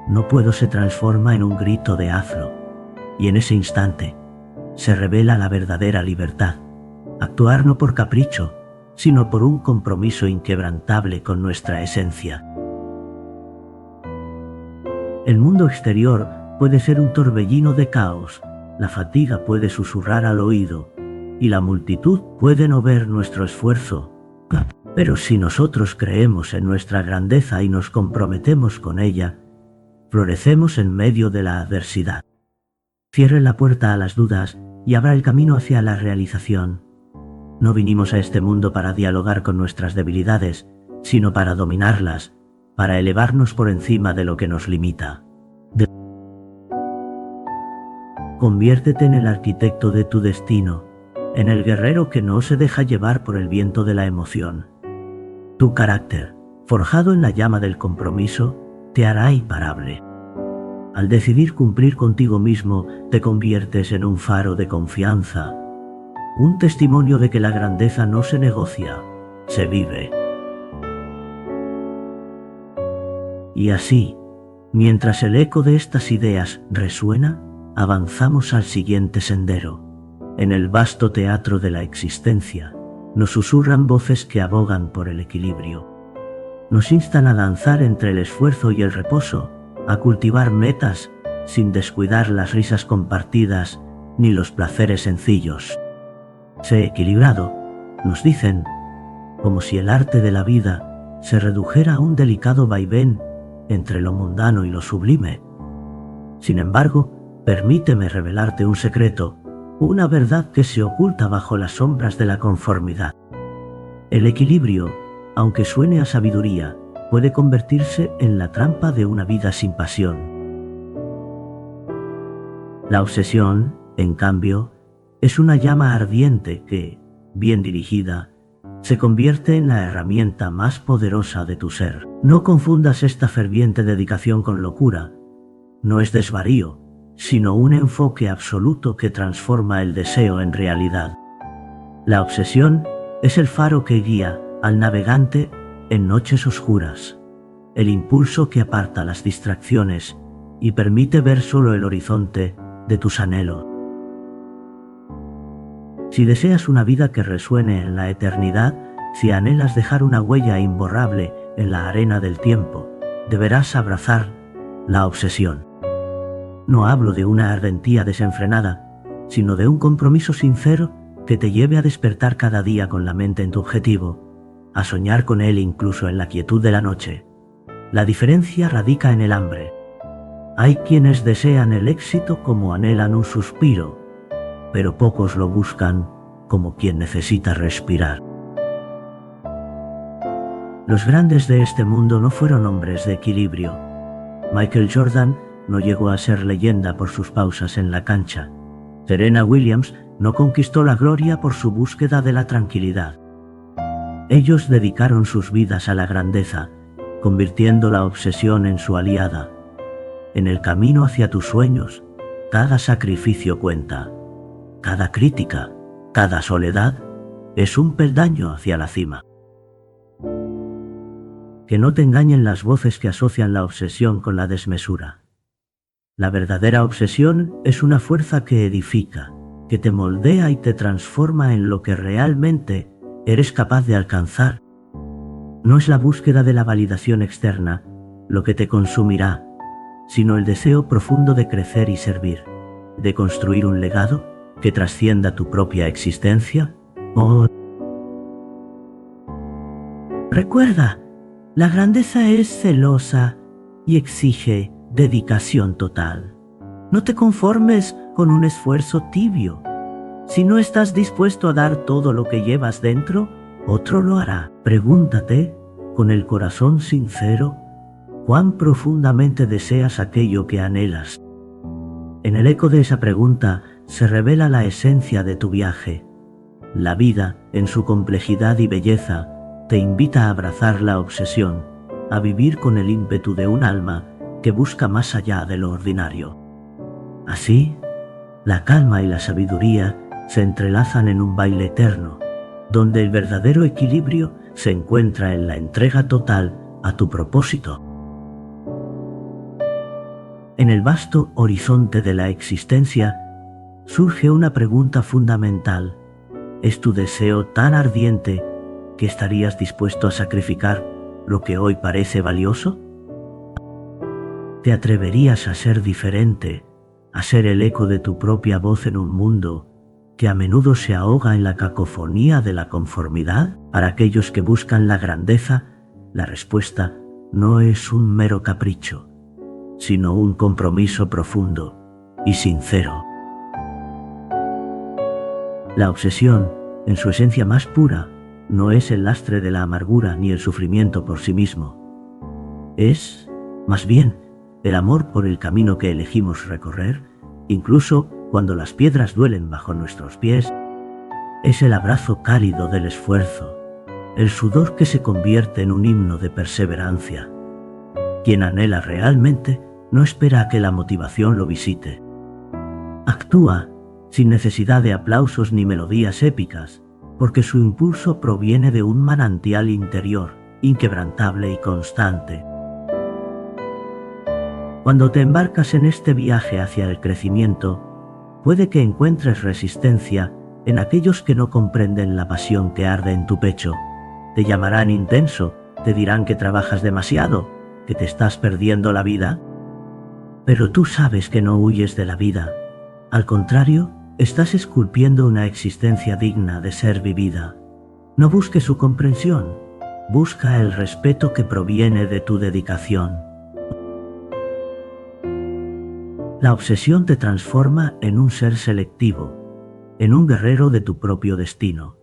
"No puedo", se transforma en un grito de "hazlo". Y en ese instante, se revela la verdadera libertad. Actuar no por capricho, sino por un compromiso inquebrantable con nuestra esencia. El mundo exterior puede ser un torbellino de caos, la fatiga puede susurrar al oído, y la multitud puede no ver nuestro esfuerzo. Pero si nosotros creemos en nuestra grandeza y nos comprometemos con ella, florecemos en medio de la adversidad. Cierre la puerta a las dudas y abra el camino hacia la realización. No vinimos a este mundo para dialogar con nuestras debilidades, sino para dominarlas, para elevarnos por encima de lo que nos limita. Conviértete en el arquitecto de tu destino, en el guerrero que no se deja llevar por el viento de la emoción. Tu carácter, forjado en la llama del compromiso, te hará imparable. Al decidir cumplir contigo mismo, te conviertes en un faro de confianza, un testimonio de que la grandeza no se negocia, se vive. Y así, mientras el eco de estas ideas resuena, avanzamos al siguiente sendero. En el vasto teatro de la existencia, nos susurran voces que abogan por el equilibrio. Nos instan a danzar entre el esfuerzo y el reposo, a cultivar metas sin descuidar las risas compartidas ni los placeres sencillos. Sé equilibrado, nos dicen, como si el arte de la vida se redujera a un delicado vaivén entre lo mundano y lo sublime. Sin embargo, permíteme revelarte un secreto, una verdad que se oculta bajo las sombras de la conformidad. El equilibrio, aunque suene a sabiduría, puede convertirse en la trampa de una vida sin pasión. La obsesión, en cambio, es una llama ardiente que, bien dirigida, se convierte en la herramienta más poderosa de tu ser. No confundas esta ferviente dedicación con locura. No es desvarío, sino un enfoque absoluto que transforma el deseo en realidad. La obsesión es el faro que guía al navegante en noches oscuras, el impulso que aparta las distracciones y permite ver solo el horizonte de tus anhelos. Si deseas una vida que resuene en la eternidad, si anhelas dejar una huella imborrable en la arena del tiempo, deberás abrazar la obsesión. No hablo de una ardentía desenfrenada, sino de un compromiso sincero que te lleve a despertar cada día con la mente en tu objetivo, a soñar con él incluso en la quietud de la noche. La diferencia radica en el hambre. Hay quienes desean el éxito como anhelan un suspiro, pero pocos lo buscan como quien necesita respirar. Los grandes de este mundo no fueron hombres de equilibrio. Michael Jordan no llegó a ser leyenda por sus pausas en la cancha. Serena Williams no conquistó la gloria por su búsqueda de la tranquilidad. Ellos dedicaron sus vidas a la grandeza, convirtiendo la obsesión en su aliada. En el camino hacia tus sueños, cada sacrificio cuenta. Cada crítica, cada soledad, es un peldaño hacia la cima. Que no te engañen las voces que asocian la obsesión con la desmesura. La verdadera obsesión es una fuerza que edifica, que te moldea y te transforma en lo que realmente eres capaz de alcanzar. No es la búsqueda de la validación externa lo que te consumirá, sino el deseo profundo de crecer y servir, de construir un legado que trascienda tu propia existencia. Recuerda, la grandeza es celosa y exige dedicación total. No te conformes con un esfuerzo tibio. Si no estás dispuesto a dar todo lo que llevas dentro, otro lo hará. Pregúntate, con el corazón sincero, cuán profundamente deseas aquello que anhelas. En el eco de esa pregunta se revela la esencia de tu viaje. La vida, en su complejidad y belleza, te invita a abrazar la obsesión, a vivir con el ímpetu de un alma que busca más allá de lo ordinario. Así, la calma y la sabiduría se entrelazan en un baile eterno, donde el verdadero equilibrio se encuentra en la entrega total a tu propósito. En el vasto horizonte de la existencia, surge una pregunta fundamental. ¿Es tu deseo tan ardiente que estarías dispuesto a sacrificar lo que hoy parece valioso? ¿Te atreverías a ser diferente, a ser el eco de tu propia voz en un mundo que a menudo se ahoga en la cacofonía de la conformidad? Para aquellos que buscan la grandeza, la respuesta no es un mero capricho, sino un compromiso profundo y sincero. La obsesión, en su esencia más pura, no es el lastre de la amargura ni el sufrimiento por sí mismo. Es, más bien, el amor por el camino que elegimos recorrer, incluso cuando las piedras duelen bajo nuestros pies. Es el abrazo cálido del esfuerzo, el sudor que se convierte en un himno de perseverancia. Quien anhela realmente no espera a que la motivación lo visite. Actúa sin necesidad de aplausos ni melodías épicas, porque su impulso proviene de un manantial interior, inquebrantable y constante. Cuando te embarcas en este viaje hacia el crecimiento, puede que encuentres resistencia en aquellos que no comprenden la pasión que arde en tu pecho. Te llamarán intenso, te dirán que trabajas demasiado, que te estás perdiendo la vida. Pero tú sabes que no huyes de la vida. Al contrario, estás esculpiendo una existencia digna de ser vivida. No busques su comprensión, busca el respeto que proviene de tu dedicación. La obsesión te transforma en un ser selectivo, en un guerrero de tu propio destino.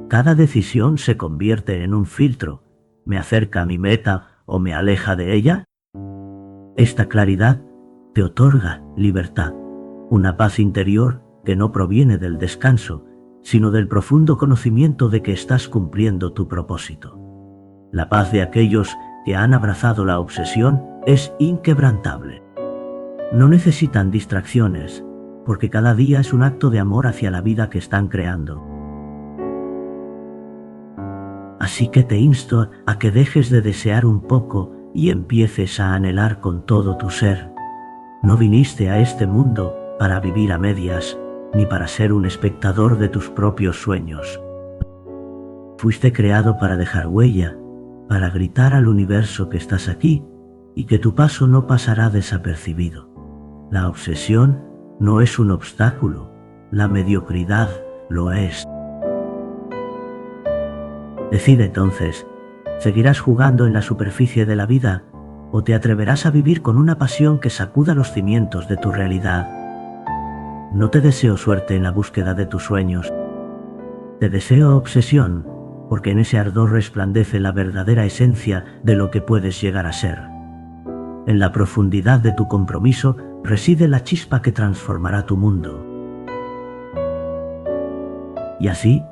Cada decisión se convierte en un filtro. ¿Me acerca a mi meta o me aleja de ella? Esta claridad te otorga libertad, una paz interior que no proviene del descanso, sino del profundo conocimiento de que estás cumpliendo tu propósito. La paz de aquellos que han abrazado la obsesión es inquebrantable. No necesitan distracciones, porque cada día es un acto de amor hacia la vida que están creando. Así que te insto a que dejes de desear un poco y empieces a anhelar con todo tu ser. No viniste a este mundo para vivir a medias, ni para ser un espectador de tus propios sueños. Fuiste creado para dejar huella, para gritar al universo que estás aquí y que tu paso no pasará desapercibido. La obsesión no es un obstáculo, la mediocridad lo es. Decide entonces, ¿seguirás jugando en la superficie de la vida o te atreverás a vivir con una pasión que sacuda los cimientos de tu realidad? No te deseo suerte en la búsqueda de tus sueños. Te deseo obsesión, porque en ese ardor resplandece la verdadera esencia de lo que puedes llegar a ser. En la profundidad de tu compromiso reside la chispa que transformará tu mundo. Y así,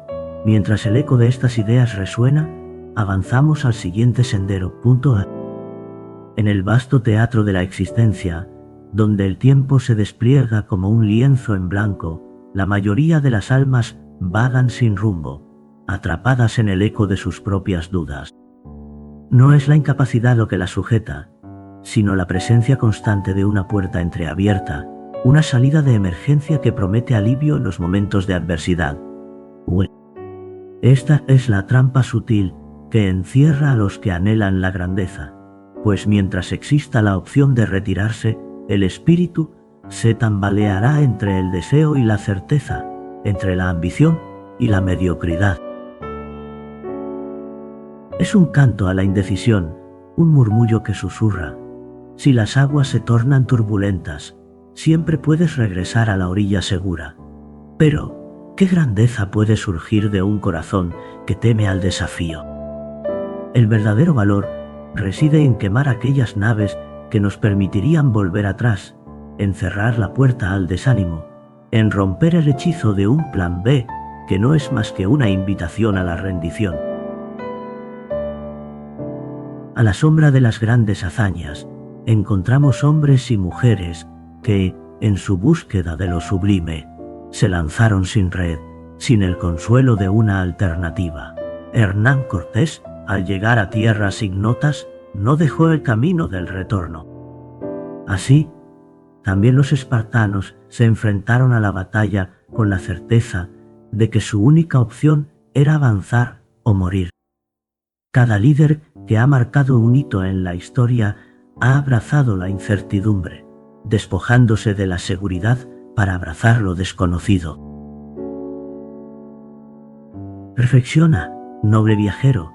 mientras el eco de estas ideas resuena, avanzamos al siguiente sendero. En el vasto teatro de la existencia, donde el tiempo se despliega como un lienzo en blanco, la mayoría de las almas vagan sin rumbo, atrapadas en el eco de sus propias dudas. No es la incapacidad lo que las sujeta, sino la presencia constante de una puerta entreabierta, una salida de emergencia que promete alivio en los momentos de adversidad. Esta es la trampa sutil que encierra a los que anhelan la grandeza, pues mientras exista la opción de retirarse, el espíritu se tambaleará entre el deseo y la certeza, entre la ambición y la mediocridad. Es un canto a la indecisión, un murmullo que susurra. Si las aguas se tornan turbulentas, siempre puedes regresar a la orilla segura. Pero, ¿qué grandeza puede surgir de un corazón que teme al desafío? El verdadero valor reside en quemar aquellas naves que nos permitirían volver atrás, en cerrar la puerta al desánimo, en romper el hechizo de un plan B que no es más que una invitación a la rendición. A la sombra de las grandes hazañas, encontramos hombres y mujeres que, en su búsqueda de lo sublime, se lanzaron sin red, sin el consuelo de una alternativa. Hernán Cortés, al llegar a tierras ignotas, no dejó el camino del retorno. Así, también los espartanos se enfrentaron a la batalla con la certeza de que su única opción era avanzar o morir. Cada líder que ha marcado un hito en la historia ha abrazado la incertidumbre, despojándose de la seguridad para abrazar lo desconocido. Reflexiona, noble viajero.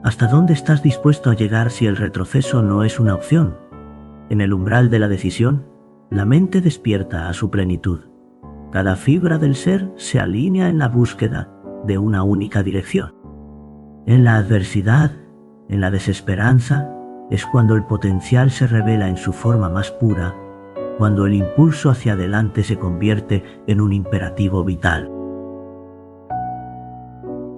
¿Hasta dónde estás dispuesto a llegar si el retroceso no es una opción? En el umbral de la decisión, la mente despierta a su plenitud. Cada fibra del ser se alinea en la búsqueda de una única dirección. En la adversidad, en la desesperanza, es cuando el potencial se revela en su forma más pura, cuando el impulso hacia adelante se convierte en un imperativo vital.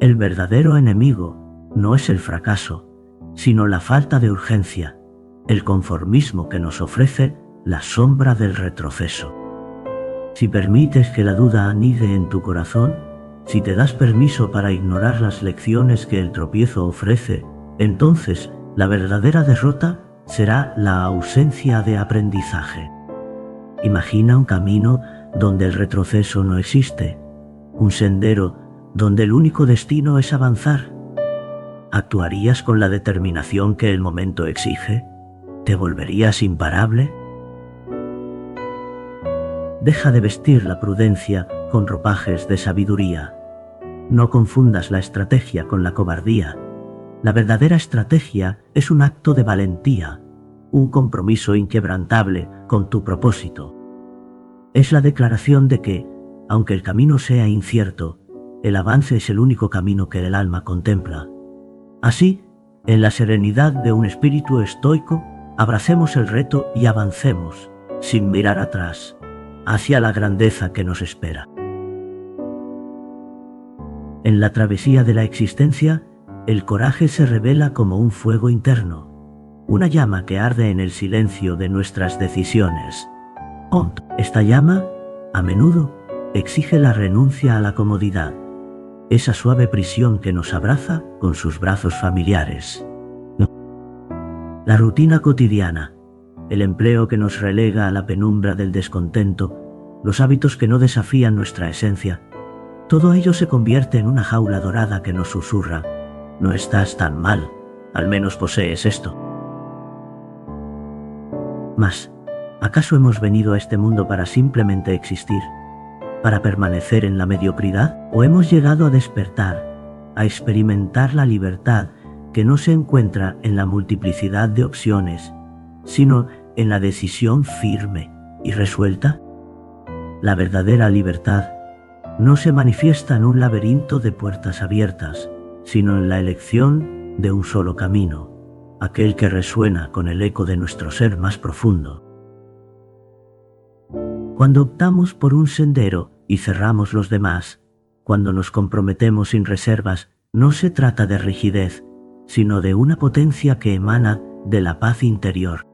El verdadero enemigo no es el fracaso, sino la falta de urgencia, el conformismo que nos ofrece la sombra del retroceso. Si permites que la duda anide en tu corazón, si te das permiso para ignorar las lecciones que el tropiezo ofrece, entonces la verdadera derrota será la ausencia de aprendizaje. Imagina un camino donde el retroceso no existe, un sendero donde el único destino es avanzar. ¿Actuarías con la determinación que el momento exige? ¿Te volverías imparable? Deja de vestir la prudencia con ropajes de sabiduría. No confundas la estrategia con la cobardía. La verdadera estrategia es un acto de valentía, un compromiso inquebrantable con tu propósito. Es la declaración de que, aunque el camino sea incierto, el avance es el único camino que el alma contempla. Así, en la serenidad de un espíritu estoico, abracemos el reto y avancemos, sin mirar atrás, hacia la grandeza que nos espera. En la travesía de la existencia, el coraje se revela como un fuego interno, una llama que arde en el silencio de nuestras decisiones. Esta llama, a menudo, exige la renuncia a la comodidad, esa suave prisión que nos abraza con sus brazos familiares. La rutina cotidiana, el empleo que nos relega a la penumbra del descontento, los hábitos que no desafían nuestra esencia, todo ello se convierte en una jaula dorada que nos susurra: no estás tan mal, al menos posees esto. Mas, ¿acaso hemos venido a este mundo para simplemente existir? ¿Para permanecer en la mediocridad? ¿O hemos llegado a despertar, a experimentar la libertad que no se encuentra en la multiplicidad de opciones, sino en la decisión firme y resuelta? La verdadera libertad no se manifiesta en un laberinto de puertas abiertas, sino en la elección de un solo camino, aquel que resuena con el eco de nuestro ser más profundo. Cuando optamos por un sendero y cerramos los demás, cuando nos comprometemos sin reservas, no se trata de rigidez, sino de una potencia que emana de la paz interior.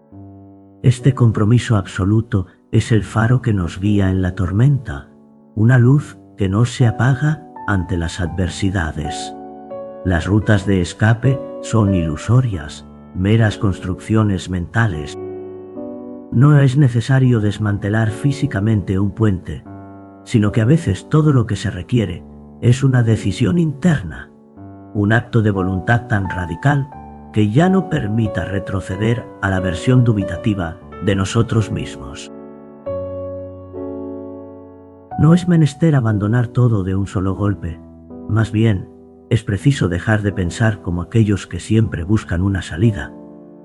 Este compromiso absoluto es el faro que nos guía en la tormenta, una luz que no se apaga ante las adversidades. Las rutas de escape son ilusorias, meras construcciones mentales. No es necesario desmantelar físicamente un puente, sino que a veces todo lo que se requiere es una decisión interna, un acto de voluntad tan radical que ya no permita retroceder a la versión dubitativa de nosotros mismos. No es menester abandonar todo de un solo golpe, más bien, es preciso dejar de pensar como aquellos que siempre buscan una salida.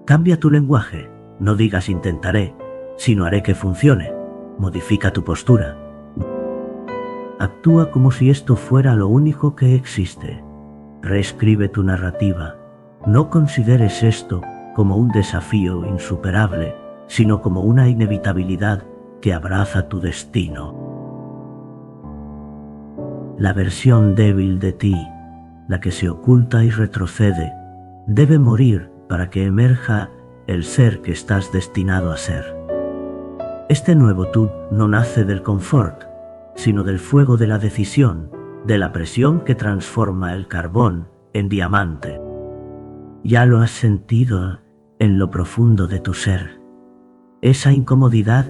Cambia tu lenguaje, no digas intentaré, sino haré que funcione. Modifica tu postura. Actúa como si esto fuera lo único que existe. Reescribe tu narrativa. No consideres esto como un desafío insuperable, sino como una inevitabilidad que abraza tu destino. La versión débil de ti, la que se oculta y retrocede, debe morir para que emerja el ser que estás destinado a ser. Este nuevo tú no nace del confort, sino del fuego de la decisión, de la presión que transforma el carbón en diamante. Ya lo has sentido en lo profundo de tu ser. Esa incomodidad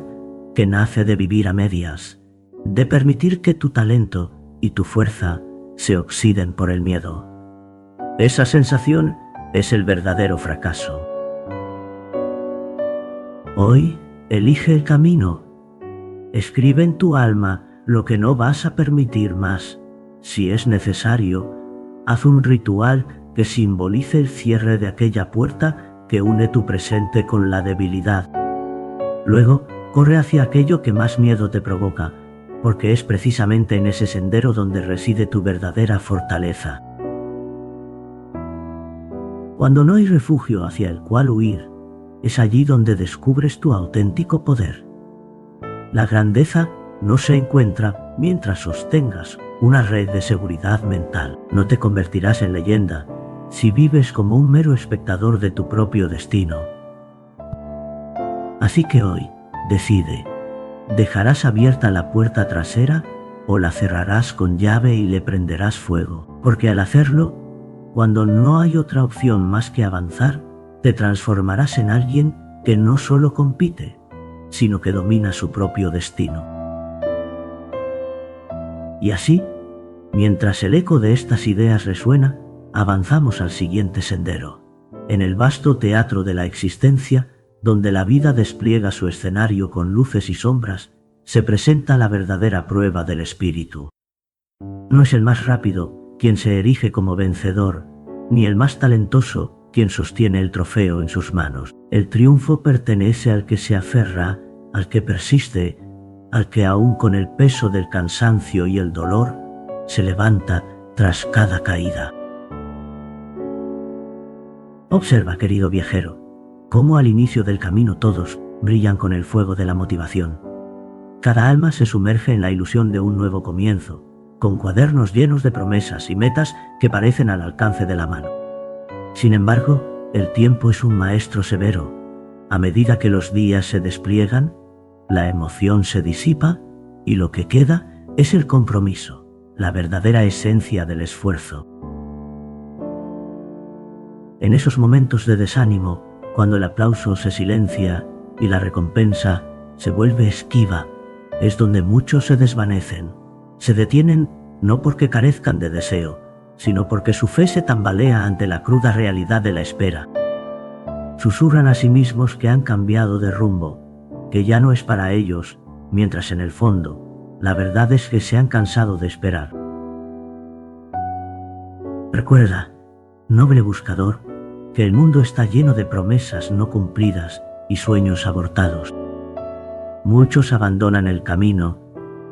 que nace de vivir a medias, de permitir que tu talento y tu fuerza se oxiden por el miedo. Esa sensación es el verdadero fracaso. Hoy elige el camino. Escribe en tu alma lo que no vas a permitir más. Si es necesario, haz un ritual que simbolice el cierre de aquella puerta que une tu presente con la debilidad. Luego, corre hacia aquello que más miedo te provoca, porque es precisamente en ese sendero donde reside tu verdadera fortaleza. Cuando no hay refugio hacia el cual huir, es allí donde descubres tu auténtico poder. La grandeza no se encuentra mientras sostengas una red de seguridad mental. No te convertirás en leyenda si vives como un mero espectador de tu propio destino. Así que hoy, decide, ¿dejarás abierta la puerta trasera o la cerrarás con llave y le prenderás fuego? Porque al hacerlo, cuando no hay otra opción más que avanzar, te transformarás en alguien que no solo compite, sino que domina su propio destino. Y así, mientras el eco de estas ideas resuena, avanzamos al siguiente sendero, en el vasto teatro de la existencia, donde la vida despliega su escenario con luces y sombras, se presenta la verdadera prueba del espíritu. No es el más rápido quien se erige como vencedor, ni el más talentoso quien sostiene el trofeo en sus manos. El triunfo pertenece al que se aferra, al que persiste, al que aún con el peso del cansancio y el dolor, se levanta tras cada caída. Observa, querido viajero, cómo al inicio del camino todos brillan con el fuego de la motivación. Cada alma se sumerge en la ilusión de un nuevo comienzo, con cuadernos llenos de promesas y metas que parecen al alcance de la mano. Sin embargo, el tiempo es un maestro severo. A medida que los días se despliegan, la emoción se disipa y lo que queda es el compromiso, la verdadera esencia del esfuerzo. En esos momentos de desánimo, cuando el aplauso se silencia y la recompensa se vuelve esquiva, es donde muchos se desvanecen. Se detienen no porque carezcan de deseo, sino porque su fe se tambalea ante la cruda realidad de la espera. Susurran a sí mismos que han cambiado de rumbo, que ya no es para ellos, mientras en el fondo, la verdad es que se han cansado de esperar. Recuerda, noble buscador, que el mundo está lleno de promesas no cumplidas y sueños abortados. Muchos abandonan el camino,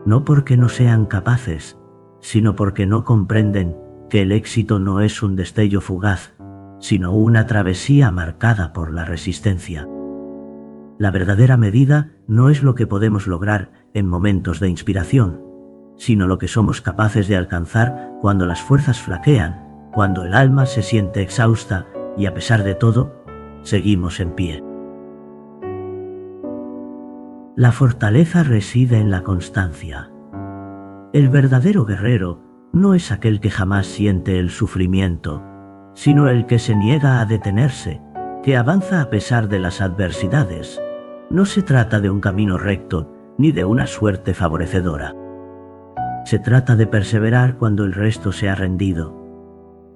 no porque no sean capaces, sino porque no comprenden que el éxito no es un destello fugaz, sino una travesía marcada por la resistencia. La verdadera medida no es lo que podemos lograr en momentos de inspiración, sino lo que somos capaces de alcanzar cuando las fuerzas flaquean, cuando el alma se siente exhausta y a pesar de todo, seguimos en pie. La fortaleza reside en la constancia. El verdadero guerrero no es aquel que jamás siente el sufrimiento, sino el que se niega a detenerse, que avanza a pesar de las adversidades. No se trata de un camino recto, ni de una suerte favorecedora. Se trata de perseverar cuando el resto se ha rendido.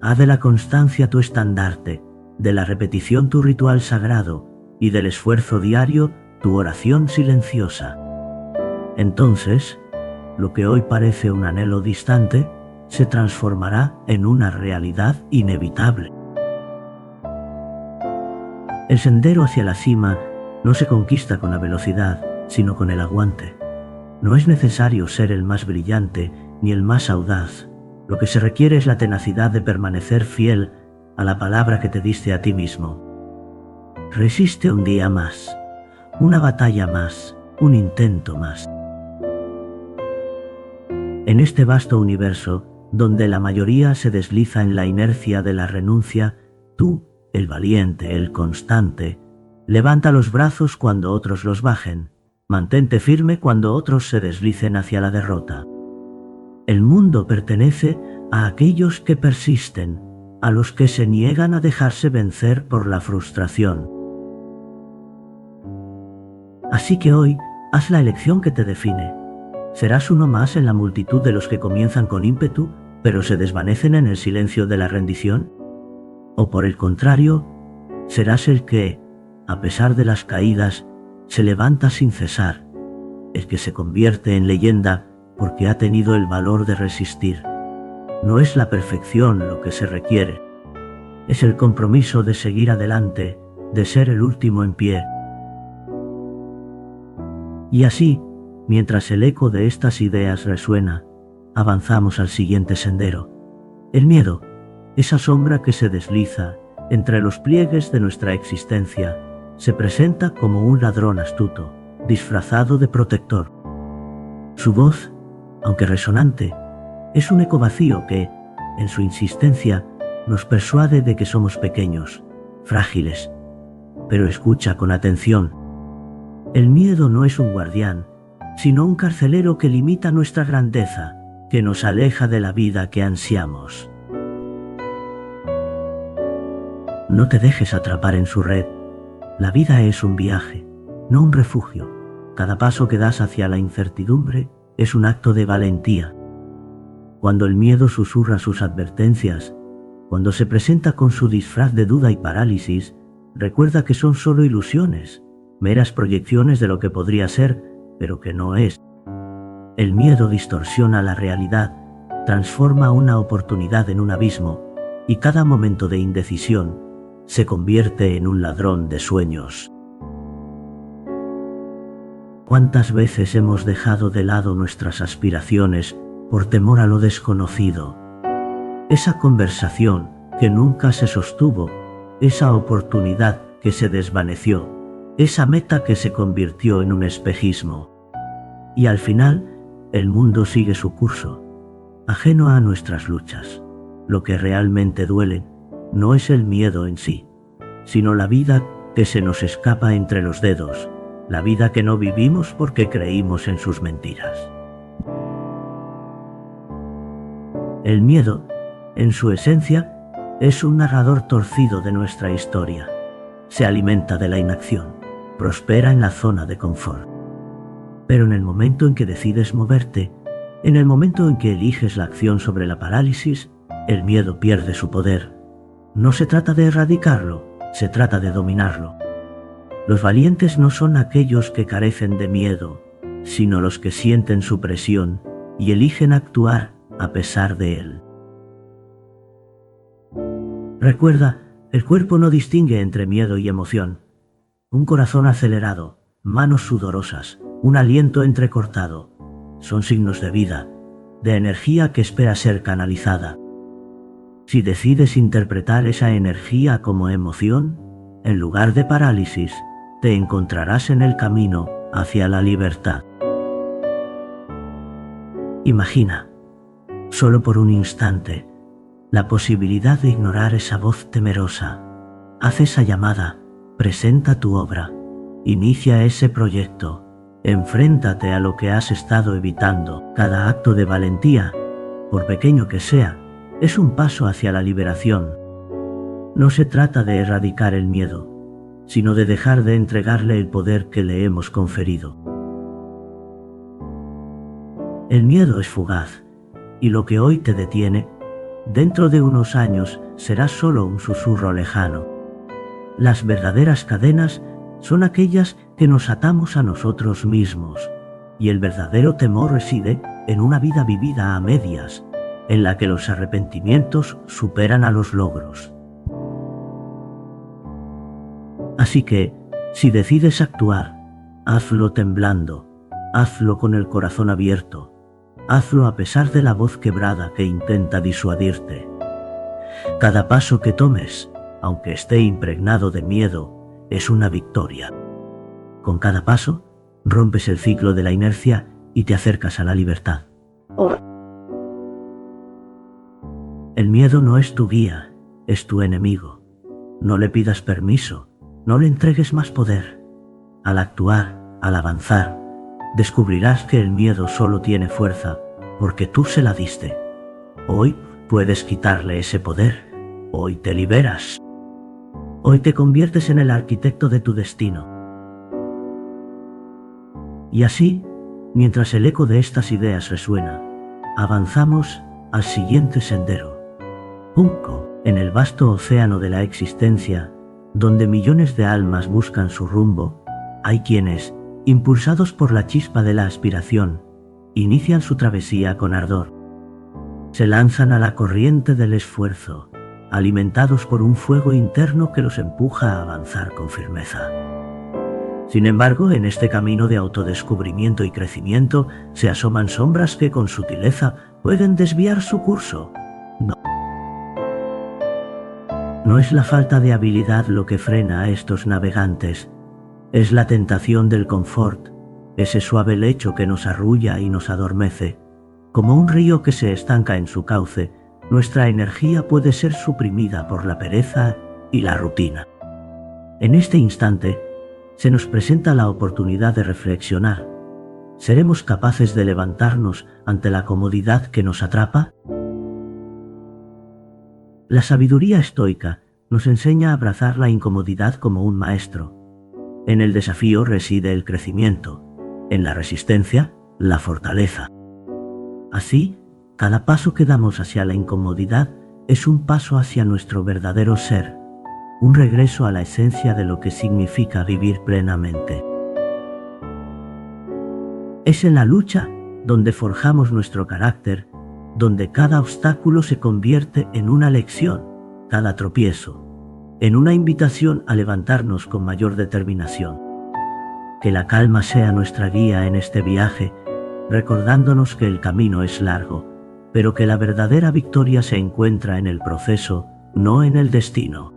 Haz de la constancia tu estandarte, de la repetición tu ritual sagrado, y del esfuerzo diario tu oración silenciosa. Entonces, lo que hoy parece un anhelo distante, se transformará en una realidad inevitable. El sendero hacia la cima no se conquista con la velocidad, sino con el aguante. No es necesario ser el más brillante ni el más audaz. Lo que se requiere es la tenacidad de permanecer fiel a la palabra que te diste a ti mismo. Resiste un día más, una batalla más, un intento más. En este vasto universo, donde la mayoría se desliza en la inercia de la renuncia, tú, el valiente, el constante, levanta los brazos cuando otros los bajen, mantente firme cuando otros se deslicen hacia la derrota. El mundo pertenece a aquellos que persisten, a los que se niegan a dejarse vencer por la frustración. Así que hoy, haz la elección que te define. ¿Serás uno más en la multitud de los que comienzan con ímpetu, pero se desvanecen en el silencio de la rendición? ¿O por el contrario, serás el que, a pesar de las caídas, se levanta sin cesar, el que se convierte en leyenda porque ha tenido el valor de resistir? No es la perfección lo que se requiere, es el compromiso de seguir adelante, de ser el último en pie. Y así, mientras el eco de estas ideas resuena, avanzamos al siguiente sendero. El miedo, esa sombra que se desliza entre los pliegues de nuestra existencia, se presenta como un ladrón astuto, disfrazado de protector. Su voz, aunque resonante, es un eco vacío que, en su insistencia, nos persuade de que somos pequeños, frágiles. Pero escucha con atención. El miedo no es un guardián, sino un carcelero que limita nuestra grandeza, que nos aleja de la vida que ansiamos. No te dejes atrapar en su red. La vida es un viaje, no un refugio. Cada paso que das hacia la incertidumbre es un acto de valentía. Cuando el miedo susurra sus advertencias, cuando se presenta con su disfraz de duda y parálisis, recuerda que son solo ilusiones, meras proyecciones de lo que podría ser, pero que no es. El miedo distorsiona la realidad, transforma una oportunidad en un abismo, y cada momento de indecisión se convierte en un ladrón de sueños. ¿Cuántas veces hemos dejado de lado nuestras aspiraciones por temor a lo desconocido? Esa conversación que nunca se sostuvo, esa oportunidad que se desvaneció, esa meta que se convirtió en un espejismo. Y al final, el mundo sigue su curso. ajeno a nuestras luchas. Lo que realmente duele no es el miedo en sí, sino la vida que se nos escapa entre los dedos, la vida que no vivimos porque creímos en sus mentiras. El miedo, en su esencia, es un narrador torcido de nuestra historia. Se alimenta de la inacción, prospera en la zona de confort. Pero en el momento en que decides moverte, en el momento en que eliges la acción sobre la parálisis, el miedo pierde su poder. No se trata de erradicarlo, se trata de dominarlo. Los valientes no son aquellos que carecen de miedo, sino los que sienten su presión y eligen actuar a pesar de él. Recuerda, el cuerpo no distingue entre miedo y emoción. Un corazón acelerado, manos sudorosas, un aliento entrecortado, son signos de vida, de energía que espera ser canalizada. Si decides interpretar esa energía como emoción, en lugar de parálisis, te encontrarás en el camino hacia la libertad. Imagina, solo por un instante, la posibilidad de ignorar esa voz temerosa. Haz esa llamada, presenta tu obra, inicia ese proyecto, enfréntate a lo que has estado evitando. Cada acto de valentía, por pequeño que sea, es un paso hacia la liberación. No se trata de erradicar el miedo, sino de dejar de entregarle el poder que le hemos conferido. El miedo es fugaz, y lo que hoy te detiene, dentro de unos años será solo un susurro lejano. Las verdaderas cadenas son aquellas que nos atamos a nosotros mismos, y el verdadero temor reside en una vida vivida a medias, en la que los arrepentimientos superan a los logros. Así que, si decides actuar, hazlo temblando, hazlo con el corazón abierto, hazlo a pesar de la voz quebrada que intenta disuadirte. Cada paso que tomes, aunque esté impregnado de miedo, es una victoria. Con cada paso, rompes el ciclo de la inercia y te acercas a la libertad. El miedo no es tu guía, es tu enemigo. No le pidas permiso, no le entregues más poder. Al actuar, al avanzar, descubrirás que el miedo solo tiene fuerza porque tú se la diste. Hoy puedes quitarle ese poder. Hoy te liberas. Hoy te conviertes en el arquitecto de tu destino. Y así, mientras el eco de estas ideas resuena, avanzamos al siguiente sendero. Punco, en el vasto océano de la existencia, donde millones de almas buscan su rumbo, hay quienes, impulsados por la chispa de la aspiración, inician su travesía con ardor. Se lanzan a la corriente del esfuerzo, alimentados por un fuego interno que los empuja a avanzar con firmeza. Sin embargo, en este camino de autodescubrimiento y crecimiento se asoman sombras que con sutileza pueden desviar su curso. No es la falta de habilidad lo que frena a estos navegantes, es la tentación del confort, ese suave lecho que nos arrulla y nos adormece. Como un río que se estanca en su cauce, nuestra energía puede ser suprimida por la pereza y la rutina. En este instante, se nos presenta la oportunidad de reflexionar. ¿Seremos capaces de levantarnos ante la comodidad que nos atrapa? La sabiduría estoica nos enseña a abrazar la incomodidad como un maestro. En el desafío reside el crecimiento, en la resistencia, la fortaleza. Así, cada paso que damos hacia la incomodidad es un paso hacia nuestro verdadero ser, un regreso a la esencia de lo que significa vivir plenamente. Es en la lucha donde forjamos nuestro carácter, donde cada obstáculo se convierte en una lección, cada tropiezo, en una invitación a levantarnos con mayor determinación. Que la calma sea nuestra guía en este viaje, recordándonos que el camino es largo, pero que la verdadera victoria se encuentra en el proceso, no en el destino.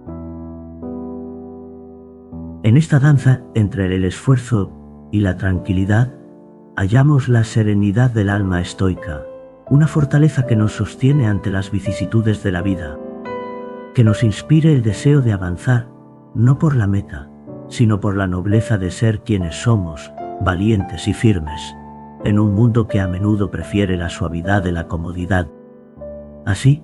En esta danza entre el esfuerzo y la tranquilidad, hallamos la serenidad del alma estoica, una fortaleza que nos sostiene ante las vicisitudes de la vida, que nos inspire el deseo de avanzar, no por la meta, sino por la nobleza de ser quienes somos, valientes y firmes, en un mundo que a menudo prefiere la suavidad de la comodidad. Así,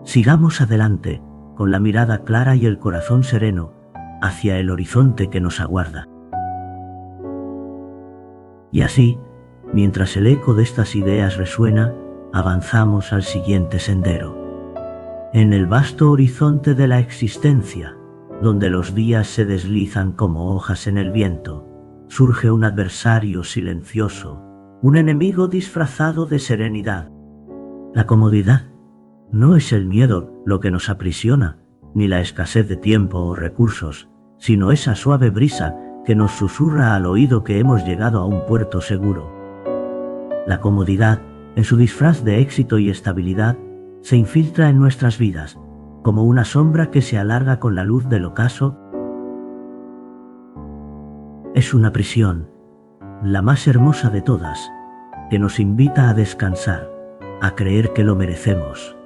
sigamos adelante, con la mirada clara y el corazón sereno, hacia el horizonte que nos aguarda. Y así, mientras el eco de estas ideas resuena, avanzamos al siguiente sendero. En el vasto horizonte de la existencia, donde los días se deslizan como hojas en el viento, surge un adversario silencioso, un enemigo disfrazado de serenidad. La comodidad no es el miedo lo que nos aprisiona, ni la escasez de tiempo o recursos, sino esa suave brisa que nos susurra al oído que hemos llegado a un puerto seguro. La comodidad, en su disfraz de éxito y estabilidad, se infiltra en nuestras vidas, como una sombra que se alarga con la luz del ocaso. Es una prisión, la más hermosa de todas, que nos invita a descansar, a creer que lo merecemos.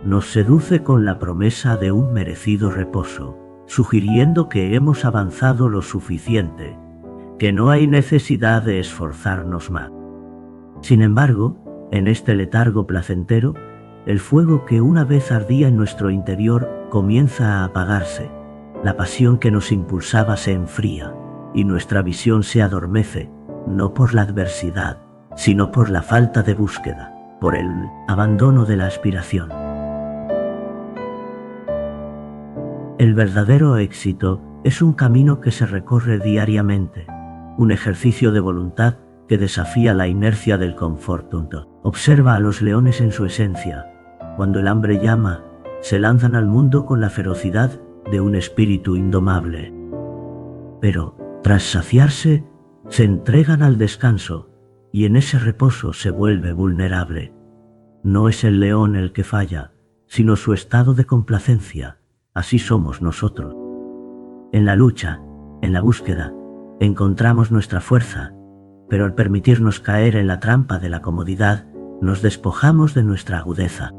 Nos seduce con la promesa de un merecido reposo, sugiriendo que hemos avanzado lo suficiente, que no hay necesidad de esforzarnos más. Sin embargo, en este letargo placentero, el fuego que una vez ardía en nuestro interior comienza a apagarse, la pasión que nos impulsaba se enfría, y nuestra visión se adormece, no por la adversidad, sino por la falta de búsqueda, por el abandono de la aspiración. El verdadero éxito es un camino que se recorre diariamente, un ejercicio de voluntad que desafía la inercia del confort. Observa a los leones en su esencia. Cuando el hambre llama, se lanzan al mundo con la ferocidad de un espíritu indomable. Pero, tras saciarse, se entregan al descanso, y en ese reposo se vuelve vulnerable. No es el león el que falla, sino su estado de complacencia. Así somos nosotros. En la lucha, en la búsqueda, encontramos nuestra fuerza, pero al permitirnos caer en la trampa de la comodidad, nos despojamos de nuestra agudeza.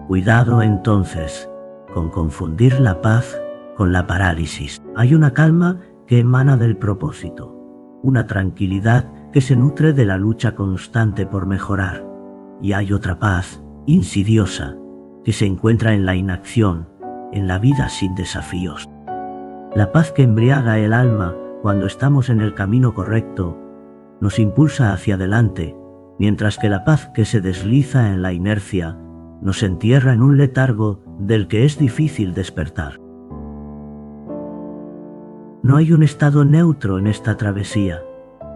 Cuidado entonces con confundir la paz con la parálisis. Hay una calma que emana del propósito, una tranquilidad que se nutre de la lucha constante por mejorar, y hay otra paz insidiosa que se encuentra en la inacción, en la vida sin desafíos. La paz que embriaga el alma cuando estamos en el camino correcto nos impulsa hacia adelante, mientras que la paz que se desliza en la inercia nos entierra en un letargo del que es difícil despertar. No hay un estado neutro en esta travesía,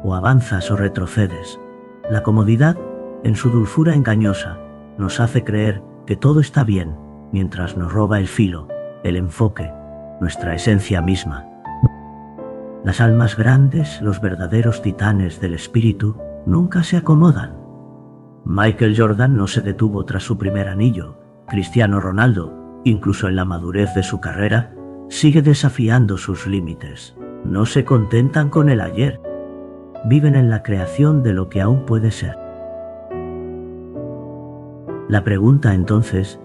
o avanzas o retrocedes. La comodidad, en su dulzura engañosa, nos hace creer que todo está bien, mientras nos roba el filo, el enfoque, nuestra esencia misma. Las almas grandes, los verdaderos titanes del espíritu, nunca se acomodan. Michael Jordan no se detuvo tras su primer anillo. Cristiano Ronaldo, incluso en la madurez de su carrera, sigue desafiando sus límites. No se contentan con el ayer. Viven en la creación de lo que aún puede ser. La pregunta entonces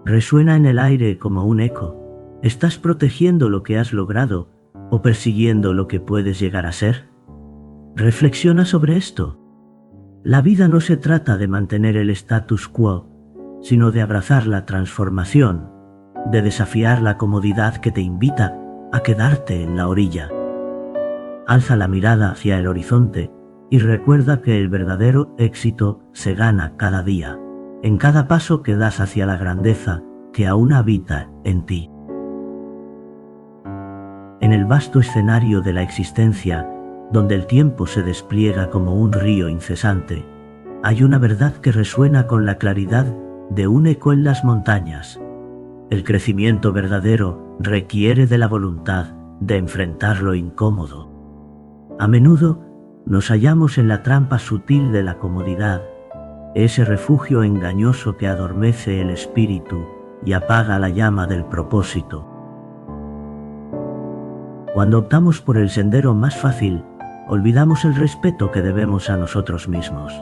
resuena en el aire como un eco. ¿Estás protegiendo lo que has logrado o persiguiendo lo que puedes llegar a ser? Reflexiona sobre esto. La vida no se trata de mantener el status quo, sino de abrazar la transformación, de desafiar la comodidad que te invita a quedarte en la orilla. Alza la mirada hacia el horizonte y recuerda que el verdadero éxito se gana cada día, en cada paso que das hacia la grandeza que aún habita en ti. En el vasto escenario de la existencia, donde el tiempo se despliega como un río incesante, hay una verdad que resuena con la claridad de un eco en las montañas. El crecimiento verdadero requiere de la voluntad de enfrentar lo incómodo. A menudo nos hallamos en la trampa sutil de la comodidad, ese refugio engañoso que adormece el espíritu y apaga la llama del propósito. Cuando optamos por el sendero más fácil, olvidamos el respeto que debemos a nosotros mismos.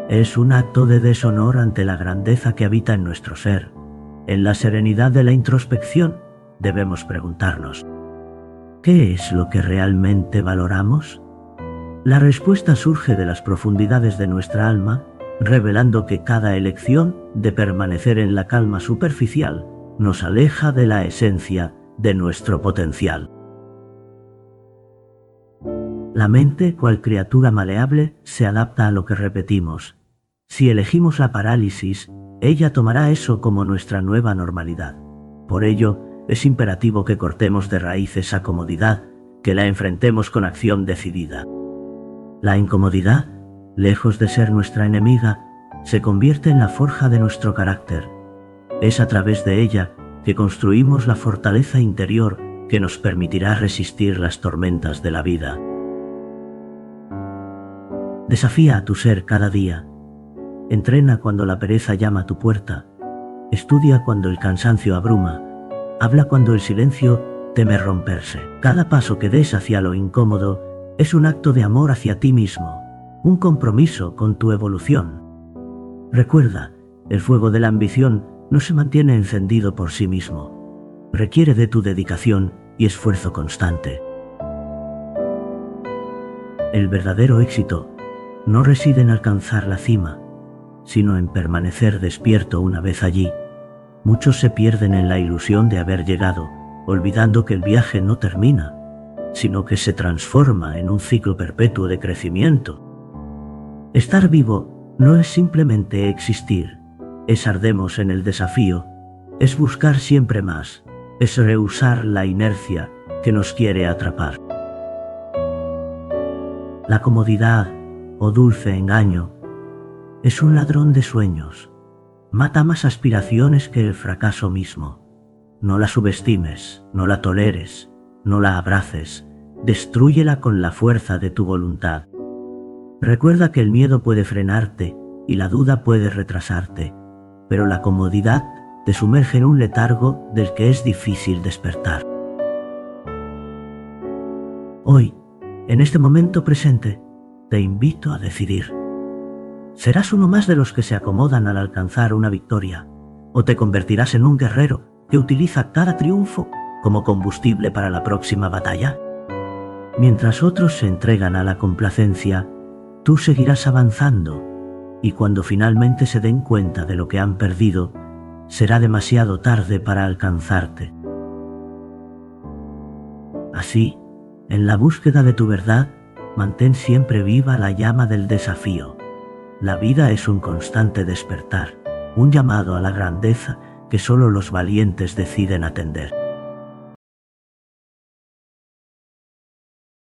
Es un acto de deshonor ante la grandeza que habita en nuestro ser. En la serenidad de la introspección debemos preguntarnos, ¿qué es lo que realmente valoramos? La respuesta surge de las profundidades de nuestra alma, revelando que cada elección de permanecer en la calma superficial nos aleja de la esencia de nuestro potencial. La mente, cual criatura maleable, se adapta a lo que repetimos. Si elegimos la parálisis, ella tomará eso como nuestra nueva normalidad. Por ello, es imperativo que cortemos de raíz esa comodidad, que la enfrentemos con acción decidida. La incomodidad, lejos de ser nuestra enemiga, se convierte en la forja de nuestro carácter. Es a través de ella que construimos la fortaleza interior que nos permitirá resistir las tormentas de la vida. Desafía a tu ser cada día. Entrena cuando la pereza llama a tu puerta. Estudia cuando el cansancio abruma. Habla cuando el silencio teme romperse. Cada paso que des hacia lo incómodo es un acto de amor hacia ti mismo, un compromiso con tu evolución. Recuerda, el fuego de la ambición no se mantiene encendido por sí mismo. Requiere de tu dedicación y esfuerzo constante. El verdadero éxito no reside en alcanzar la cima, sino en permanecer despierto una vez allí. Muchos se pierden en la ilusión de haber llegado, olvidando que el viaje no termina, sino que se transforma en un ciclo perpetuo de crecimiento. Estar vivo no es simplemente existir, es ardemos en el desafío, es buscar siempre más, es rehusar la inercia que nos quiere atrapar. La comodidad, o dulce engaño, es un ladrón de sueños. Mata más aspiraciones que el fracaso mismo. No la subestimes, no la toleres, no la abraces, destrúyela con la fuerza de tu voluntad. Recuerda que el miedo puede frenarte y la duda puede retrasarte, pero la comodidad te sumerge en un letargo del que es difícil despertar. Hoy, en este momento presente, te invito a decidir. ¿Serás uno más de los que se acomodan al alcanzar una victoria? ¿O te convertirás en un guerrero que utiliza cada triunfo como combustible para la próxima batalla? Mientras otros se entregan a la complacencia, tú seguirás avanzando, y cuando finalmente se den cuenta de lo que han perdido, será demasiado tarde para alcanzarte. Así, en la búsqueda de tu verdad, mantén siempre viva la llama del desafío. La vida es un constante despertar, un llamado a la grandeza que solo los valientes deciden atender.